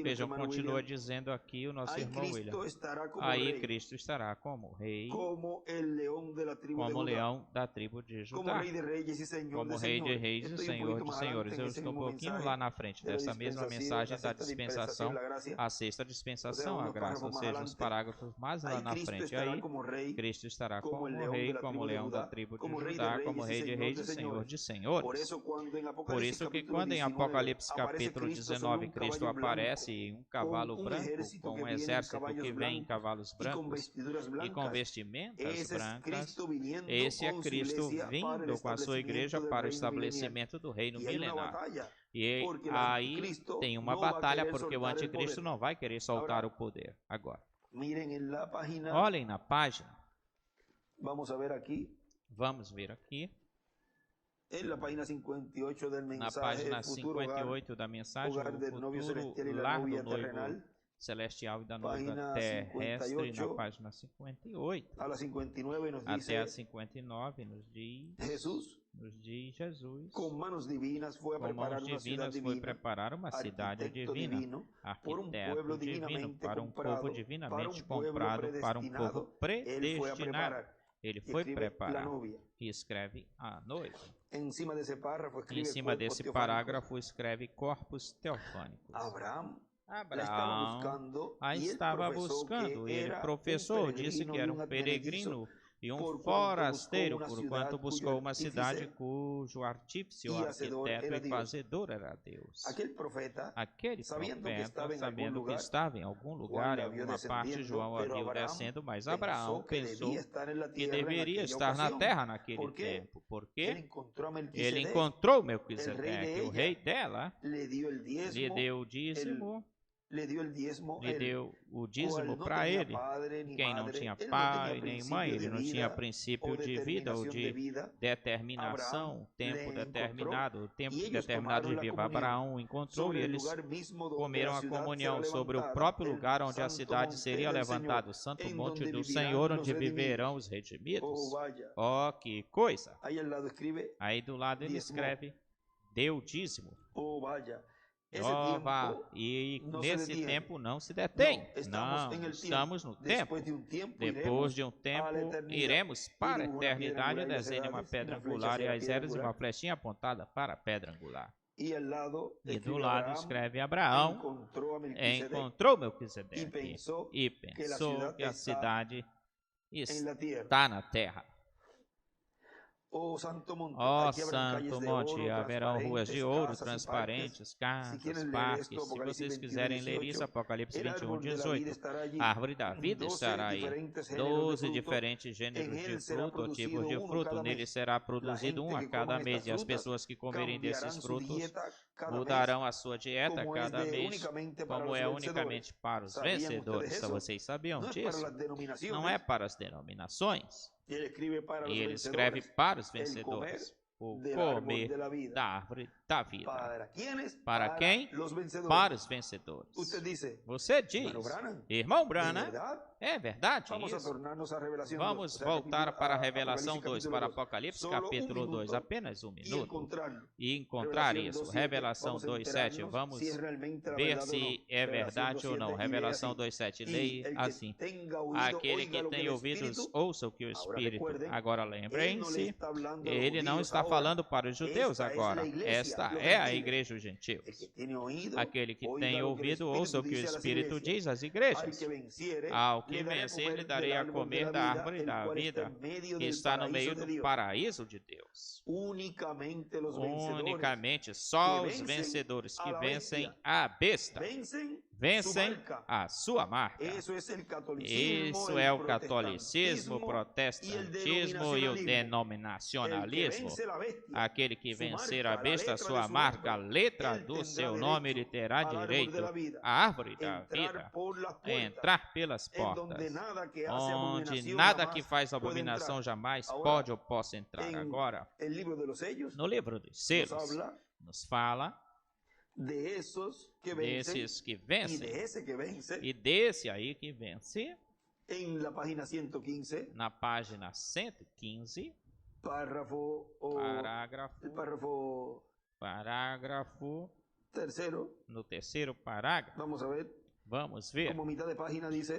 Vejam, continua dizendo aqui o nosso irmão William. Aí Cristo estará como rei, como leão da tribo de Judá, como rei de reis e senhor de senhores. Eu estou um pouquinho lá na frente dessa mesma mensagem da dispensação, a sexta dispensação, a graça, ou seja, os parágrafos mais lá na frente. Aí Cristo estará como rei, como leão da tribo de Judá, como rei de reis e senhor de senhores. Por isso que quando em Apocalipse capítulo 19 Cristo aparece em um cavalo branco, com um exército que vem em cavalos brancos e com vestimentas brancas, esse é Cristo vindo com a sua igreja para o estabelecimento do reino milenar. E aí tem uma batalha, porque o anticristo não vai querer soltar o poder. Agora, olhem na página. Vamos ver aqui. Na página 58 da mensagem, o futuro lar do noivo celestial e da noiva terrestre, na página 58. Até a 59 nos diz Jesus, com mãos divinas foi preparar uma cidade divina, arquiteto divino, para um povo divinamente comprado, para um povo predestinado. Ele foi preparar e escreve a noiva. Em cima desse parágrafo escreve corpos teofânicos. Abraão aí estava buscando. Ele, professor, disse que era um peregrino e um forasteiro, porquanto buscou uma cidade cujo artífice, arquiteto e fazedor era Deus. Aquele profeta, sabendo que estava em algum lugar, em alguma parte, João a viu descendo, mas Abraão pensou que deveria estar na terra naquele tempo, porque ele encontrou Melquisedeque, o rei dela, lhe deu o dízimo, para ele. Quem não tinha pai nem mãe, ele não tinha princípio de vida ou de determinação, tempo determinado de vida. Abraão o encontrou e eles comeram a comunhão sobre o próprio lugar onde a cidade seria levantada, o santo monte do Senhor, onde viverão os redimidos. Oh, que coisa! Aí do lado ele escreve, deu dízimo. E nesse tempo não se detém. Não, estamos no tempo. Depois de um tempo, iremos para a eternidade. Desenhe uma pedra angular e as eras e uma flechinha apontada para a pedra angular. E do lado escreve Abraão encontrou Melquisedeque e pensou que a cidade está na terra. Ó Santo Monte, haverão ruas de ouro transparentes, casas, parques. Se vocês quiserem ler isso, Apocalipse 21, 18. A árvore da vida estará aí. 12 diferentes gêneros de fruto ou tipos de fruto. Nele será produzido um a cada mês. E as pessoas que comerem desses frutos mudarão a sua dieta cada mês, como é unicamente para os vencedores. Então, vocês sabiam disso? Não é para as denominações. E ele escreve para os vencedores, o comer da árvore da vida. Para quem? Para os vencedores. Você diz, irmão Branham, é verdade isso? Vamos voltar para a Revelação 2, para Apocalipse capítulo 2, apenas um minuto, e encontrar isso. Revelação 2:7, vamos ver se é verdade ou não. Revelação 2:7, leia assim: aquele que tem ouvidos, ouça o que o Espírito. Agora lembrem-se, ele não está falando para os judeus agora. Esta é a igreja dos gentios. Aquele que tem ouvido, ouça o que o Espírito diz às igrejas. Ao que vencer, lhe darei a comer da árvore da vida, que está no meio do paraíso de Deus. Unicamente só os vencedores que vencem a besta vencem a sua marca. Isso é o catolicismo, o protestantismo e o denominacionalismo. Aquele que vencer a besta, a sua marca, a letra do seu nome, ele terá direito à árvore da vida, a entrar pelas portas, onde nada que faz abominação jamais pode ou possa entrar. Agora, no livro dos selos, nos fala desses que vencem e desse aí que vence. Na página 115, parágrafo terceiro, no terceiro parágrafo. Vamos ver,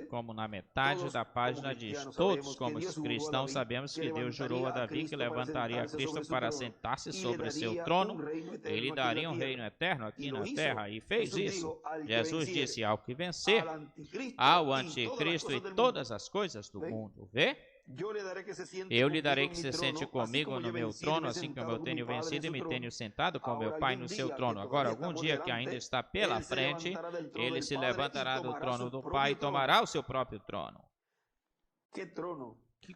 como na metade da página diz, todos como cristãos sabemos que Deus jurou a Davi que levantaria Cristo para sentar-se sobre seu trono e lhe daria um reino eterno aqui na terra, e fez isso. Jesus disse ao que vencer, ao anticristo e todas as coisas do mundo. Vê? Eu lhe darei que se sente comigo no meu trono, assim como eu tenho vencido e me tenho sentado com meu Pai no seu trono. Agora, algum dia que ainda está pela frente, ele se levantará do trono do Pai e tomará o seu próprio trono.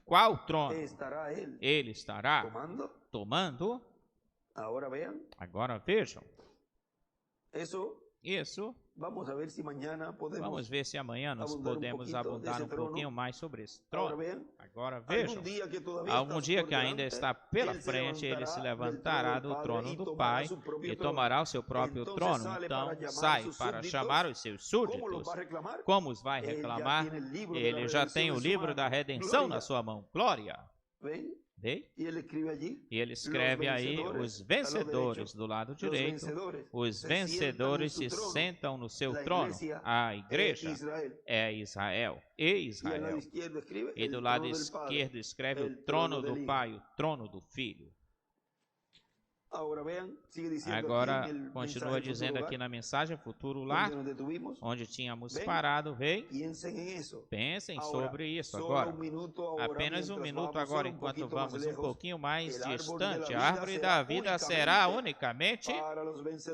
Qual trono? Ele estará tomando. Agora vejam. Isso. Vamos ver se amanhã nós podemos abundar um pouquinho mais sobre esse trono. Agora vejam, algum dia que ainda está pela frente, ele se levantará do trono do Pai e tomará o seu próprio trono. Então sai para chamar os seus súditos. Como os vai reclamar? Ele já tem o livro da redenção na sua mão. Glória! E ele escreve aí os vencedores do lado direito. Os vencedores se sentam no seu trono. A igreja é Israel e Israel. E do lado esquerdo escreve o trono do Pai, o trono do Filho. Agora continua dizendo aqui na mensagem futuro lá, onde tínhamos parado. Vem, pensem sobre isso agora. Apenas um minuto agora, enquanto vamos um pouquinho mais distante. A árvore da vida será unicamente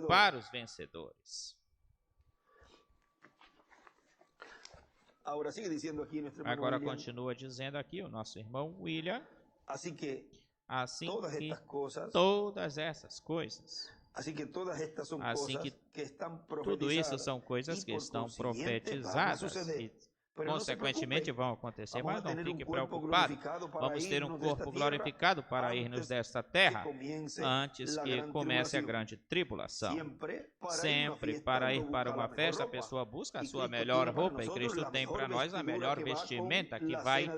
para os vencedores. Agora continua dizendo aqui o nosso irmão William. Assim que todas essas coisas, tudo isso são coisas que estão profetizadas e consequentemente vão acontecer, mas não fique preocupado. Vamos ter um corpo glorificado para irmos desta terra antes que comece a grande tribulação. Sempre para ir para uma festa, a pessoa busca a sua melhor roupa e Cristo tem para nós a melhor vestimenta que vai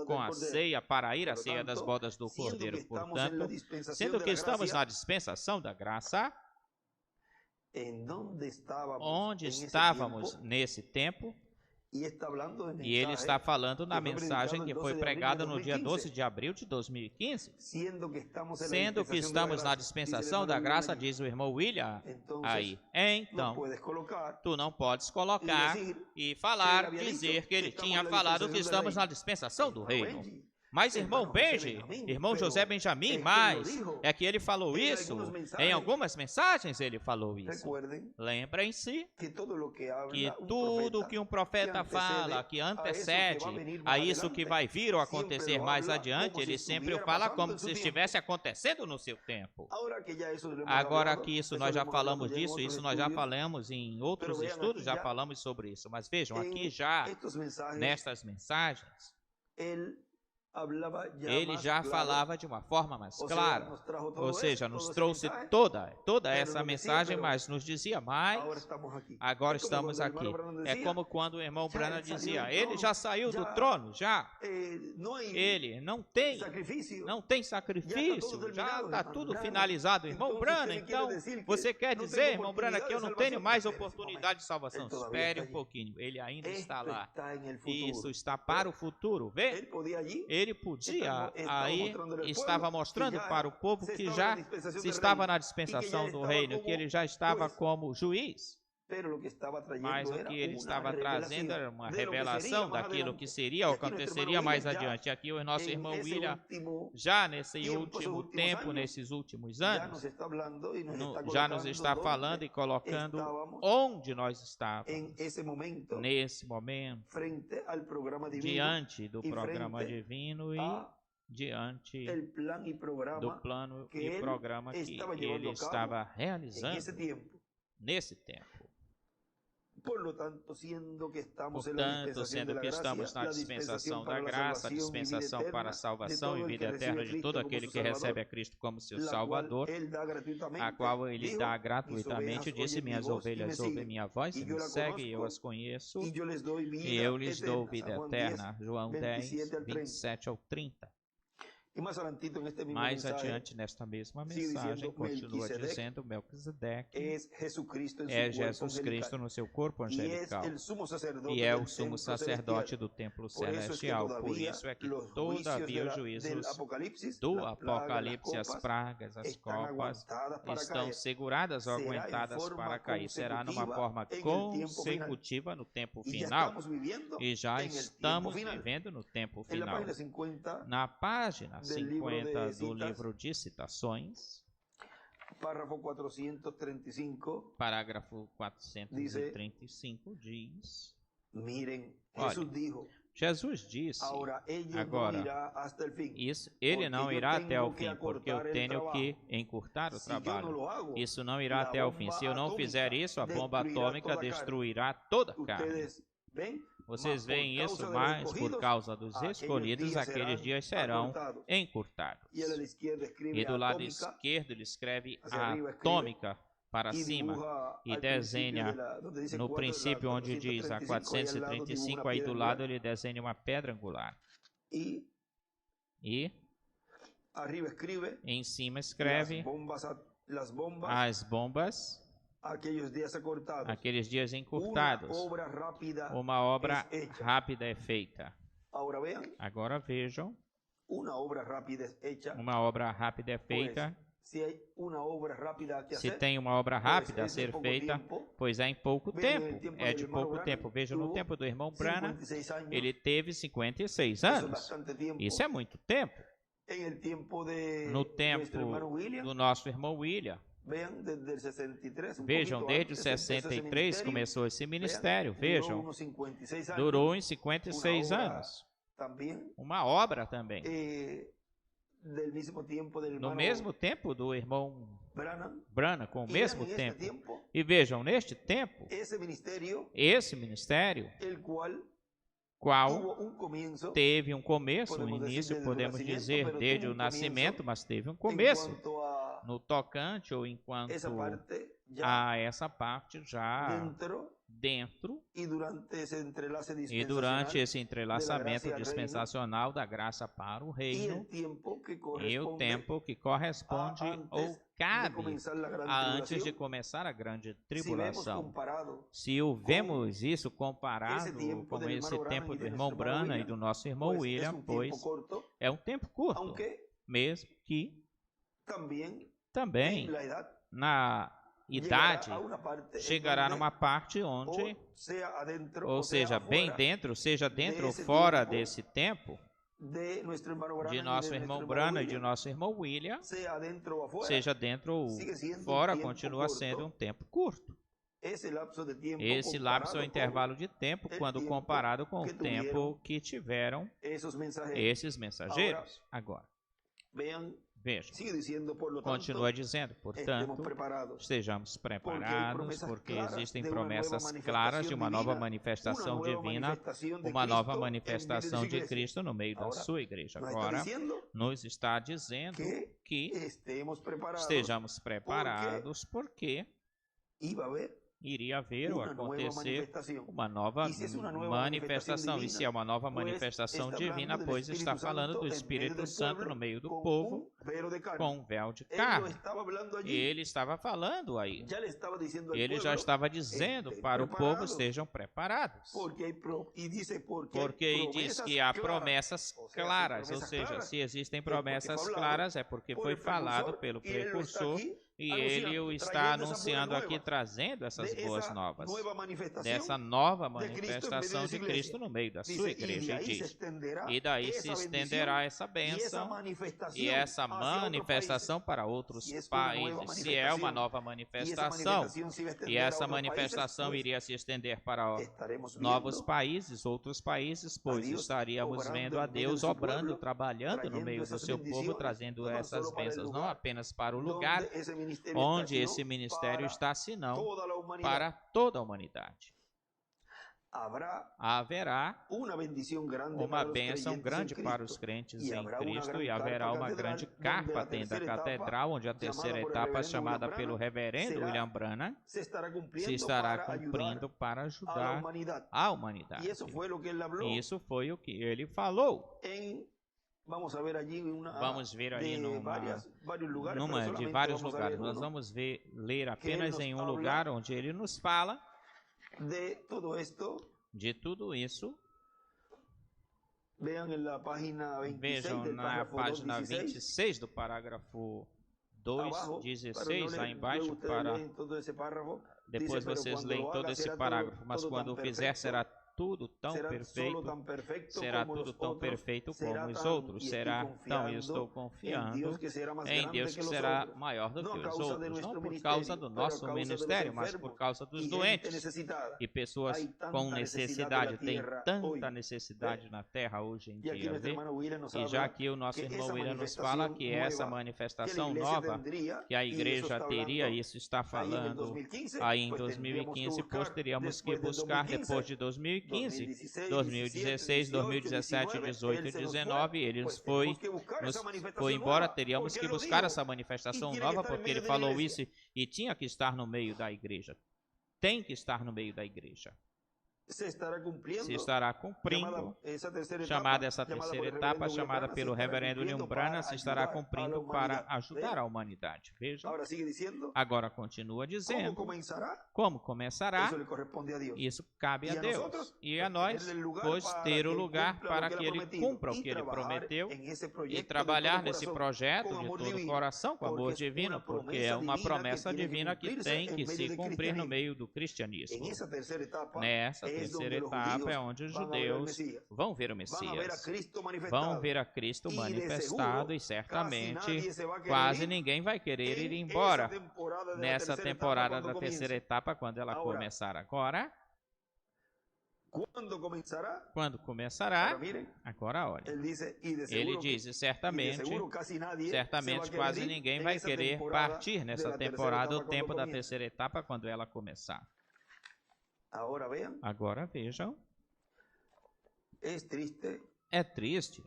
com a ceia para ir à ceia das bodas do Cordeiro. Portanto, sendo que estamos na dispensação da graça, onde estávamos nesse tempo, e ele está falando na mensagem que foi pregada no dia 12 de abril de 2015. Sendo que estamos na dispensação da graça, diz o irmão William aí. Então, tu não podes colocar e falar, dizer que ele tinha falado que estamos na dispensação do reino. Mas irmão Benji, irmão José Benjamin, mas é que ele falou isso, em algumas mensagens ele falou isso. Lembrem-se que tudo que um profeta fala, que antecede a isso que vai vir ou acontecer mais adiante, ele sempre o fala como se estivesse acontecendo no seu tempo. Agora que isso nós já falamos disso, isso nós já falamos em outros estudos, já falamos sobre isso. Mas vejam, aqui já, nestas mensagens, ele já falava de uma forma mais clara, ou seja, nos trouxe toda essa mensagem, mas nos dizia mais, agora estamos aqui. É como quando o irmão Branham dizia, ele já saiu do trono, já. Ele não tem sacrifício, já está tudo finalizado. Irmão Branham, então, você quer dizer, irmão Branham, que eu não tenho mais oportunidade de salvação? Espere um pouquinho, ele ainda está lá. Isso está para o futuro, vê? Ele podia, aí estava mostrando para o povo que já se estava na dispensação do reino, que ele já estava como juiz. Mas o que ele estava trazendo era uma revelação daquilo que seria ou aconteceria mais adiante. Aqui o nosso irmão William, já nesse último tempo, nesses últimos anos, já nos está falando e colocando onde nós estávamos nesse momento, diante do programa divino e diante do plano e programa que ele estava realizando nesse tempo. Portanto, sendo que estamos na dispensação da graça, a dispensação para a salvação e vida eterna de todo aquele que recebe a Cristo como seu Salvador, a qual ele dá gratuitamente, disse, minhas ovelhas ouvem minha voz e me seguem, eu as conheço, e eu lhes dou vida eterna. João 10, 27 ao 30. Mais adiante, nesta mesma mensagem, continua dizendo, Melquisedeque é Jesus Cristo no seu corpo angelical e é o sumo sacerdote do templo celestial. Por isso é que todavia os juízos do Apocalipse, as pragas, as copas, estão seguradas ou aguentadas para cair. Será numa forma consecutiva no tempo final e já estamos vivendo no tempo final. Na página 50 do livro de citações, parágrafo 435 diz, olha, Jesus disse, agora, ele não irá até o fim, porque eu tenho que encurtar o trabalho. Isso não irá até o fim. Se eu não fizer isso, a bomba atômica destruirá toda a carne. Vocês veem isso, mas por causa dos escolhidos, aqueles dias serão encurtados. E do lado esquerdo ele escreve atômica para cima e desenha no princípio onde diz a 435, aí do lado ele desenha uma pedra angular. E em cima escreve as bombas, aqueles dias encurtados, uma obra rápida é feita. Agora vejam, uma obra rápida é feita Se tem uma obra rápida a ser feita, pois é em pouco tempo, é de pouco tempo. Veja, no tempo do irmão Branham, ele teve 56 anos. Isso é muito tempo. No tempo do nosso irmão William, vejam, desde 63 começou esse ministério. Vejam, durou uns 56 anos. Uma obra também. No mesmo tempo do irmão Branham, com o mesmo tempo. E vejam, neste tempo, esse ministério, qual teve um começo, um início, podemos dizer, desde o nascimento, mas teve um começo no tocante ou enquanto a essa parte já dentro e durante esse entrelaçamento dispensacional da graça para o reino e o tempo que corresponde ou cabe a antes de começar a grande tribulação. Se o vemos isso comparado com esse tempo do irmão Branham e do nosso irmão William, pois é um tempo curto, mesmo que também na idade chegará numa parte onde, ou seja, bem dentro, seja dentro ou fora desse tempo, de nosso irmão Branham e de nosso irmão William, seja dentro ou fora, continua sendo um tempo curto. Esse lapso é o intervalo de tempo quando comparado com o tempo que tiveram esses mensageiros. Agora, veja, continua dizendo, portanto, estejamos preparados, porque existem promessas claras de uma nova manifestação divina, uma nova manifestação de Cristo no meio da sua igreja. Agora, nos está dizendo que estejamos preparados, porque iria haver ou acontecer uma nova manifestação. E se é uma nova manifestação divina, pois está falando do Espírito Santo no meio do povo com um véu de carne. Ele estava falando aí. Ele já estava dizendo para o povo, estejam preparados. Porque ele diz que há promessas claras, ou seja, se existem promessas claras é porque foi falado pelo precursor. E ele o está anunciando aqui, trazendo essas boas novas, dessa nova manifestação de Cristo no meio da sua igreja. E daí se estenderá essa bênção e essa manifestação para outros países. Se é uma nova manifestação, e essa manifestação iria se estender para novos países, outros países, pois estaríamos vendo a Deus obrando, trabalhando no meio do seu povo, trazendo essas bênçãos, não apenas para o lugar onde esse ministério está, senão para toda a humanidade. Haverá uma bênção grande para os crentes em Cristo e haverá uma grande carpa dentro da catedral, onde a terceira etapa, chamada pelo reverendo William Branham, se estará cumprindo para ajudar a humanidade. Isso foi o que ele falou. Vamos ver ali numa de vários lugares. Nós vamos ler apenas em um lugar onde ele nos fala de tudo isso. Vejam na página 26 do parágrafo 2:16, lá embaixo, depois vocês leem todo esse parágrafo, mas quando o fizer será tudo tão perfeito, será tudo tão perfeito como os outros. Será, então, eu estou confiando em Deus que será maior do que os outros, não por causa do nosso ministério, mas por causa dos doentes e pessoas com necessidade. Tem tanta necessidade na terra hoje em dia, e já que o nosso irmão William nos fala que essa manifestação nova que a igreja teria, isso está falando aí em 2015, pois teríamos que buscar depois de 2015, 2016, 2017, 18 e 19, ele nos foi embora, teríamos que buscar essa manifestação nova, porque ele falou isso e tinha que estar no meio da igreja. Tem que estar no meio da igreja. se estará cumprindo, essa terceira etapa, chamada pelo reverendo William Branham, se estará cumprindo para ajudar a humanidade. Veja, agora continua dizendo, como começará, isso cabe a Deus e a nós, pois ter o lugar para que Ele cumpra o que Ele prometeu e trabalhar nesse projeto de todo o coração com amor divino, porque é uma promessa divina que tem que se cumprir no meio do cristianismo. Nessa terceira etapa é onde os judeus vão ver o Messias, vão ver a Cristo manifestado e certamente quase ninguém vai querer ir embora nessa temporada da terceira etapa quando ela começar agora. Quando começará? Agora olha. Ele diz, certamente quase ninguém vai querer partir nessa temporada, o tempo da terceira etapa, quando ela começar. Agora vejam. É triste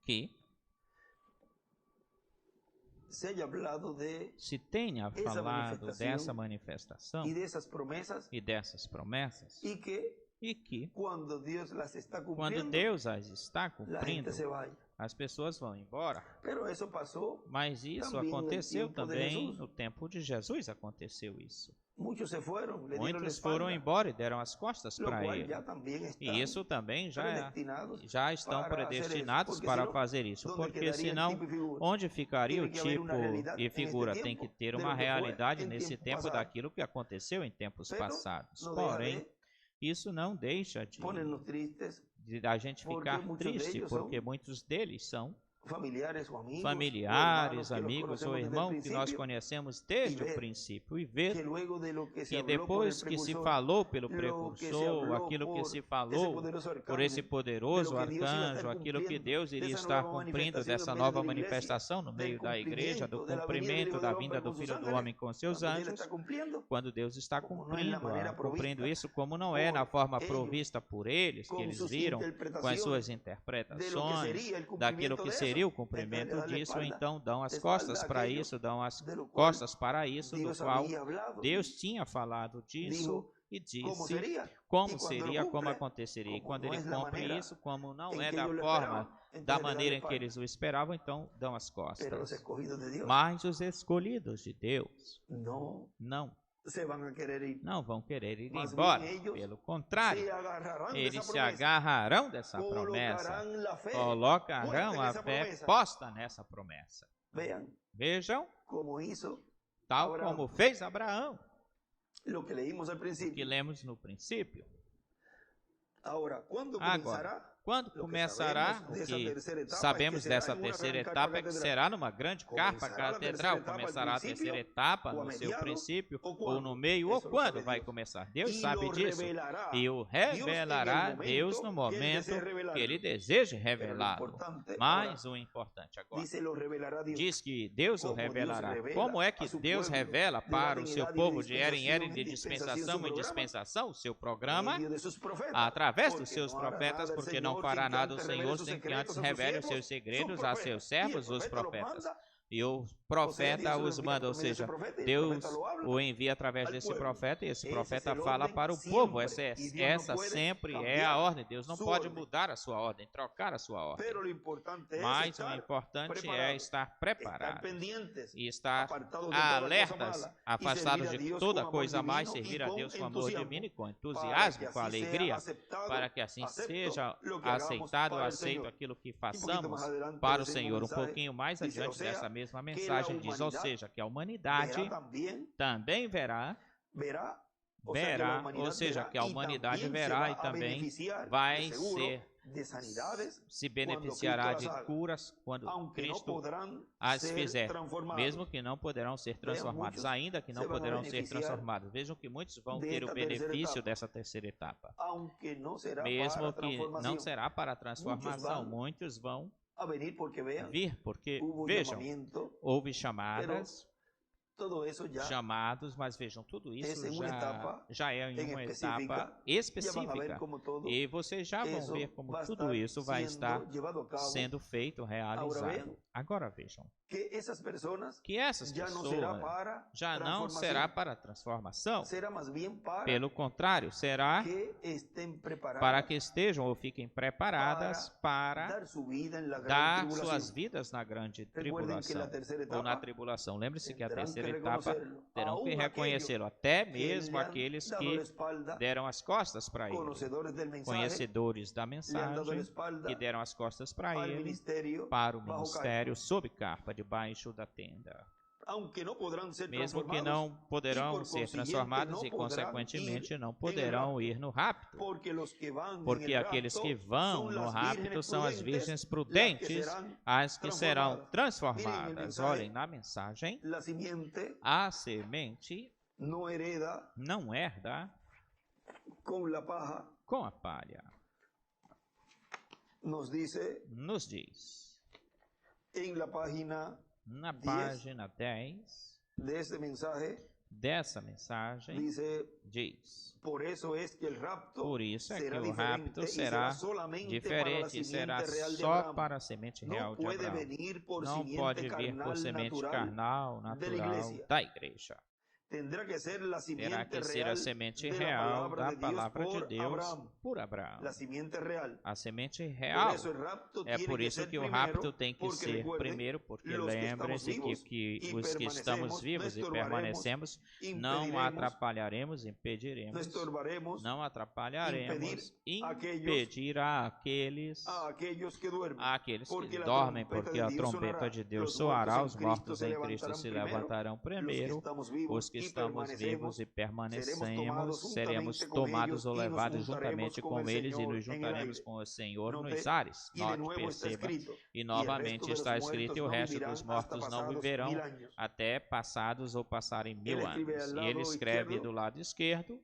que se tenha falado dessa manifestação e dessas promessas e que quando Deus as está cumprindo, as pessoas vão embora. Mas isso aconteceu também no tempo de Jesus, aconteceu isso. Muitos foram embora e deram as costas para ele. E isso também já estão predestinados para fazer isso. Porque senão, onde ficaria o tipo e figura? Tem que ter uma realidade nesse tempo daquilo que aconteceu em tempos passados. Porém, isso não deixa de a gente ficar triste, porque muitos deles são familiares, amigos ou irmãos que nós conhecemos desde o princípio, e ver que depois que se falou pelo precursor, aquilo que se falou por esse poderoso arcanjo, aquilo que Deus iria estar cumprindo dessa nova manifestação no meio da igreja, do cumprimento da vinda do Filho do Homem com seus anjos, quando Deus está cumprindo isso, como não é na forma provista por eles, que eles viram com as suas interpretações daquilo que seria o cumprimento disso, então dão as costas para isso, do qual Deus tinha falado disso e disse como seria, como aconteceria. E quando Ele cumpre isso, como não é da maneira em que eles o esperavam, então dão as costas. Mas os escolhidos de Deus não vão querer ir embora. Pelo contrário, eles se agarrarão dessa promessa, colocarão a fé posta nessa promessa. Vejam, tal como fez Abraão, o que lemos no princípio. Agora, quando começará, o que sabemos dessa terceira etapa é que será numa grande carpa catedral. Começará a terceira etapa no seu princípio, ou no meio, ou quando vai começar. Deus sabe disso. E o revelará Deus no momento que Ele deseja revelá-lo. Mas o importante agora, diz que Deus o revelará. Como é que Deus revela para o seu povo de era em era, de dispensação em dispensação, o seu programa? Através dos seus profetas, porque não fará nada o Senhor sem que antes revele os seus segredos a seus servos, os profetas. E o profeta os manda, ou seja, Deus o envia através desse profeta, e esse profeta fala para o povo. Essa sempre é a ordem. Deus não pode mudar a sua ordem, trocar a sua ordem. Mas o importante é estar preparado e estar alertas, afastados de toda coisa mais, servir a Deus com amor divino e com entusiasmo, com alegria, para que assim seja aceitado, aceito aquilo que façamos para o Senhor. Um pouquinho mais adiante dessa mesma mensagem diz, ou seja, que a humanidade também verá, ou seja, que a humanidade verá e também vai se beneficiará de curas quando Cristo as fizer, mesmo que não poderão ser transformados, ainda que não poderão ser transformados. Vejam que muitos vão ter o benefício dessa terceira etapa, mesmo que não será para a transformação. Muitos vão vir, porque, vejam, houve chamadas, chamados, mas vejam, tudo isso já é em uma etapa específica. E vocês já vão ver como tudo isso vai estar sendo feito, realizado. Agora vejam, que essas pessoas já não será para a transformação, pelo contrário, será para que estejam ou fiquem preparadas para dar suas vidas na grande tribulação, ou na tribulação. Lembre-se que a terceira etapa terão que reconhecê-lo, até mesmo aqueles que deram as costas para ele, conhecedores da mensagem, que deram as costas para ele, para o ministério sob capa, debaixo da tenda. Mesmo que não poderão ser transformados e, consequentemente, não poderão ir no rapto. Porque aqueles que vão no rapto são as virgens prudentes, as que serão transformadas. Olhem, na mensagem, a semente não herda com a palha. Nos diz na página 10 dessa mensagem, diz: por isso é que o rapto será diferente, será só para a semente real de Abraão. Não pode vir por semente carnal, natural da igreja. Terá que ser a semente real da palavra de Deus por Abraão. A semente real. É por isso que o rapto tem que ser primeiro, porque lembrem-se que os que estamos vivos e permanecemos, não atrapalharemos, impediremos, não atrapalharemos, impedirá aqueles que dormem, porque a trombeta de Deus soará, os mortos em Cristo se levantarão primeiro, os que estamos vivos e permanecemos, seremos tomados ou levados juntamente com eles e nos juntaremos com o Senhor nos ares. Note, perceba, e novamente está escrito: e o resto dos mortos não viverão até passados ou passarem 1000 anos. E ele escreve do lado esquerdo,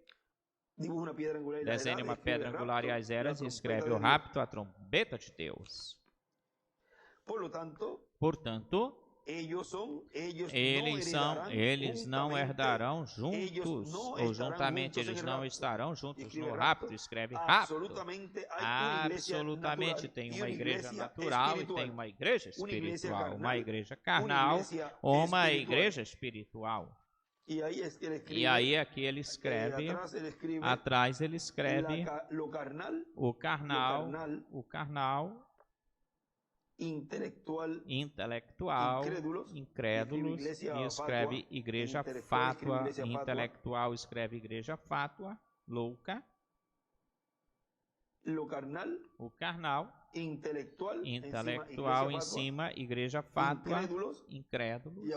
desenha uma pedra angular e as eras, e escreve: o rapto, a trombeta de Deus. Portanto, eles não herdarão juntos, ou juntamente eles não estarão juntos no rapto. Escreve rapto. Absolutamente. Tem uma igreja natural e tem uma igreja espiritual, uma igreja carnal ou uma igreja espiritual. E aí aqui ele escreve, atrás ele escreve o carnal, intelectual, incrédulos, e escreve igreja fátua, intelectual escreve igreja fátua, louca, o carnal, intelectual em cima, igreja fátua, incrédulos,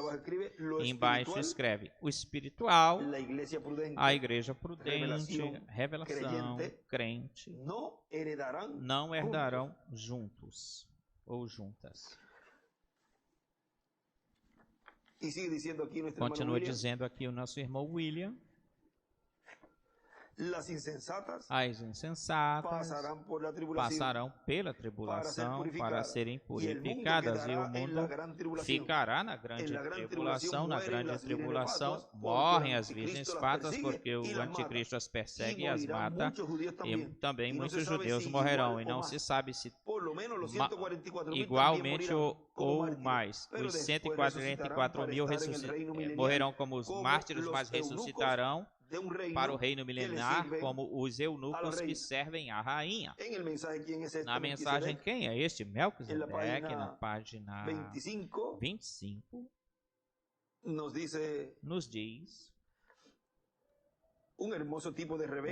embaixo escreve o espiritual, a igreja prudente, revelação, crente, não herdarão juntos ou juntas. Continua dizendo aqui o nosso irmão William: as insensatas passarão pela tribulação para serem purificadas, e o mundo ficará na grande tribulação. Na grande tribulação morrem as virgens fatas, porque o anticristo as persegue e as mata, e também muitos judeus morrerão, e não se sabe se igualmente ou mais. Os 144.000 morrerão como os mártires, mas ressuscitarão para o reino milenar como os eunucos que servem à rainha. Na mensagem, quem é este? Melquisedeque, na página 25, nos diz um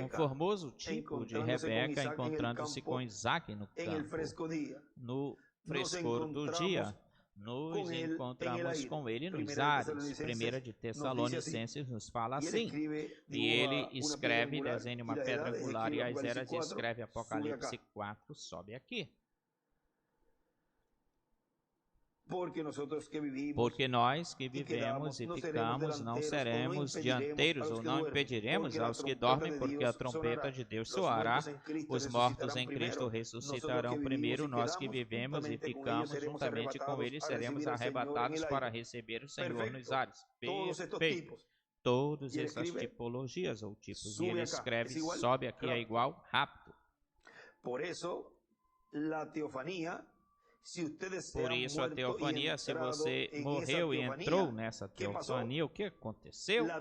formoso tipo de Rebeca encontrando-se com Isaac no campo, no frescor do dia. Nos encontramos com ele nos ares. 1 de Tessalonicenses nos fala assim. E ele escreve, desenha uma pedra angular e as eras, e escreve Apocalipse 4, sobe aqui. Porque nós que vivemos e ficamos não seremos dianteiros ou não impediremos aos que dormem, porque a trombeta de Deus soará, os mortos em Cristo ressuscitarão primeiro, nós que vivemos e ficamos juntamente com eles seremos arrebatados para receber o Senhor nos ares. Perfeito. Todas essas tipologias ou tipos. E ele escreve, sobe aqui é igual, rápido. Por isso, a teofania, a teofania, se você morreu e entrou nessa teofania, o que aconteceu? A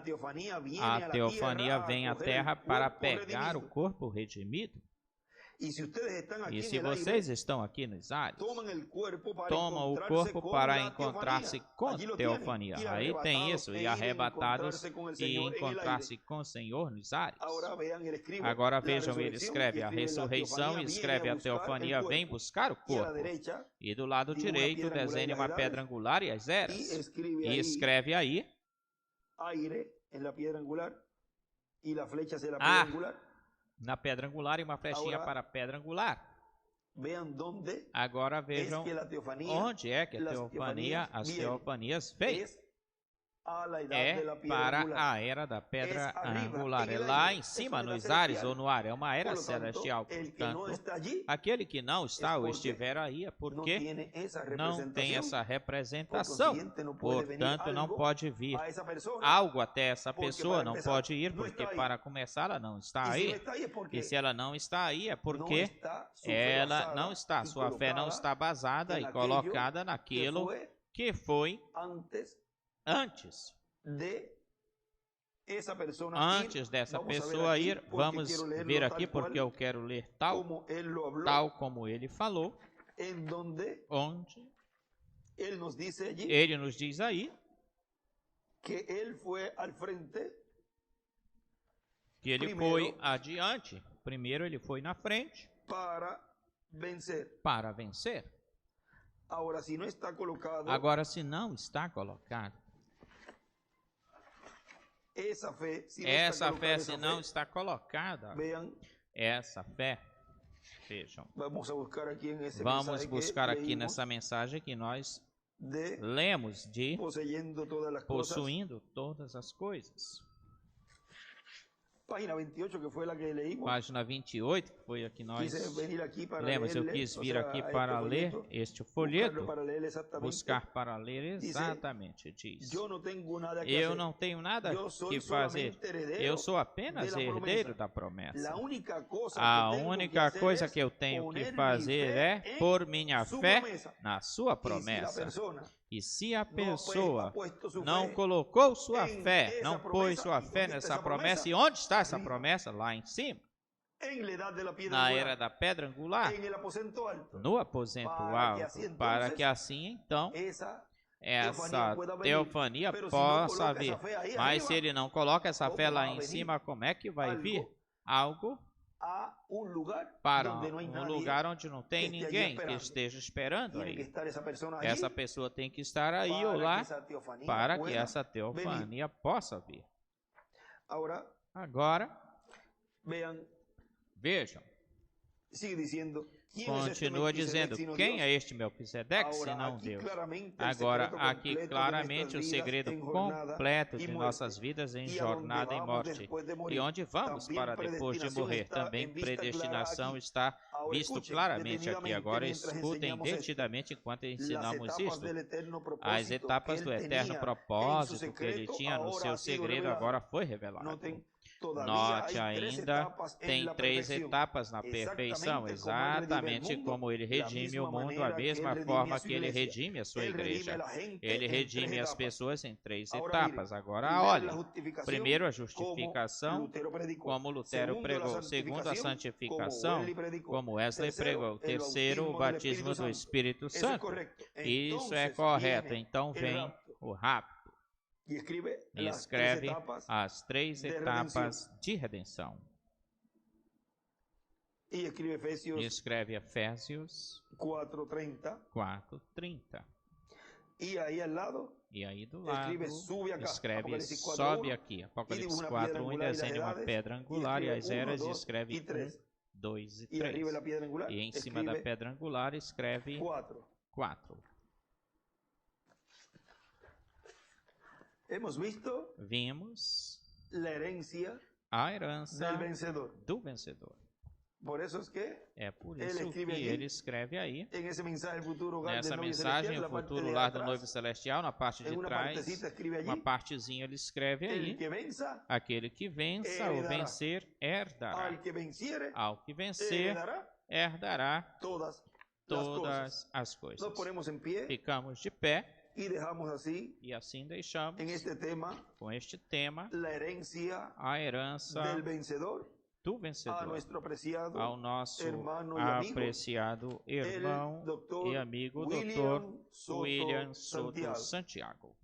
teofania vem à terra para pegar o corpo redimido. E se vocês estão aqui nos ares, tomam o corpo para encontrar-se com teofania. Aí tem isso, e arrebatados e encontrar-se com o Senhor nos ares. Agora vejam, ele escreve a ressurreição e escreve a teofania, vem buscar o corpo. E do lado direito desenha uma pedra angular e as eras. E escreve aí. Na pedra angular e uma flechinha para a pedra angular. Agora vejam onde é que as teofanias fez. É para a era da pedra angular. É lá em cima, nos ares ou no ar. É uma era celestial. Portanto, aquele que não está ou estiver aí é porque não tem essa representação. Portanto, não pode vir algo até essa pessoa. Não pode ir, porque para começar ela não está aí. E se ela não está aí é porque ela não está. Sua fé não está basada e colocada naquilo que foi antes dessa pessoa ir. Vamos ver aqui porque eu quero ler tal como ele falou, onde ele nos diz aí que ele foi adiante. Primeiro ele foi na frente para vencer. Agora, se não está colocado, essa fé, se não está colocada, essa fé, vejam, vamos buscar aqui nessa mensagem que nós lemos de possuindo todas as coisas. Página 28, que foi a que leímos. Página 28, que foi a que nós lemos. Eu quis vir aqui para ler este folheto, buscar para ler exatamente, diz. Eu não tenho nada que fazer, eu sou apenas herdeiro da promessa. A única coisa que eu tenho que fazer é pôr minha fé na sua promessa. E se a pessoa não colocou sua fé, não pôs sua fé nessa promessa, e onde está essa promessa? Lá em cima. Na era da pedra angular, no aposento alto, para que assim, então, essa teofania possa vir. Mas se ele não coloca essa fé lá em cima, como é que vai vir algo para um lugar onde não tem ninguém que esteja esperando aí? Essa pessoa tem que estar aí ou lá para que essa teofania possa vir. Agora, vejam, continua dizendo, quem é este Melquisedeque, senão Deus? Agora, aqui claramente o segredo completo de nossas vidas em jornada e morte. E onde vamos para depois de morrer? Também predestinação está visto claramente aqui. Agora escutem detidamente enquanto ensinamos isto. As etapas do eterno propósito que ele tinha no seu segredo agora foi revelado. Note ainda, tem 3 etapas na perfeição, exatamente como ele redime o mundo, a mesma forma que ele redime a sua igreja. Ele redime as pessoas em 3 etapas. Agora, olha, primeiro a justificação, como Lutero pregou. Segundo, a santificação, como Wesley pregou. Terceiro, o batismo do Espírito Santo. Isso é correto. Então vem o rápido. E escreve as 3 etapas de redenção. E escreve Efésios 4:30. E aí do lado escreve sobe aqui. Apocalipse 4:1 desenha uma pedra angular e as eras e escreve 1, 2 e 3. E em cima da pedra angular escreve 4. vimos a herança do vencedor. É por isso que ele escreve aí, nessa mensagem, o futuro lar do noivo celestial, na parte de trás, uma partezinha ele escreve aí, aquele que vença ou vencer, herdará. Ao que vencer, herdará todas as coisas. Ficamos de pé. E assim deixamos com este tema a herança do vencedor ao nosso apreciado irmão e amigo Dr. William Soto Santiago.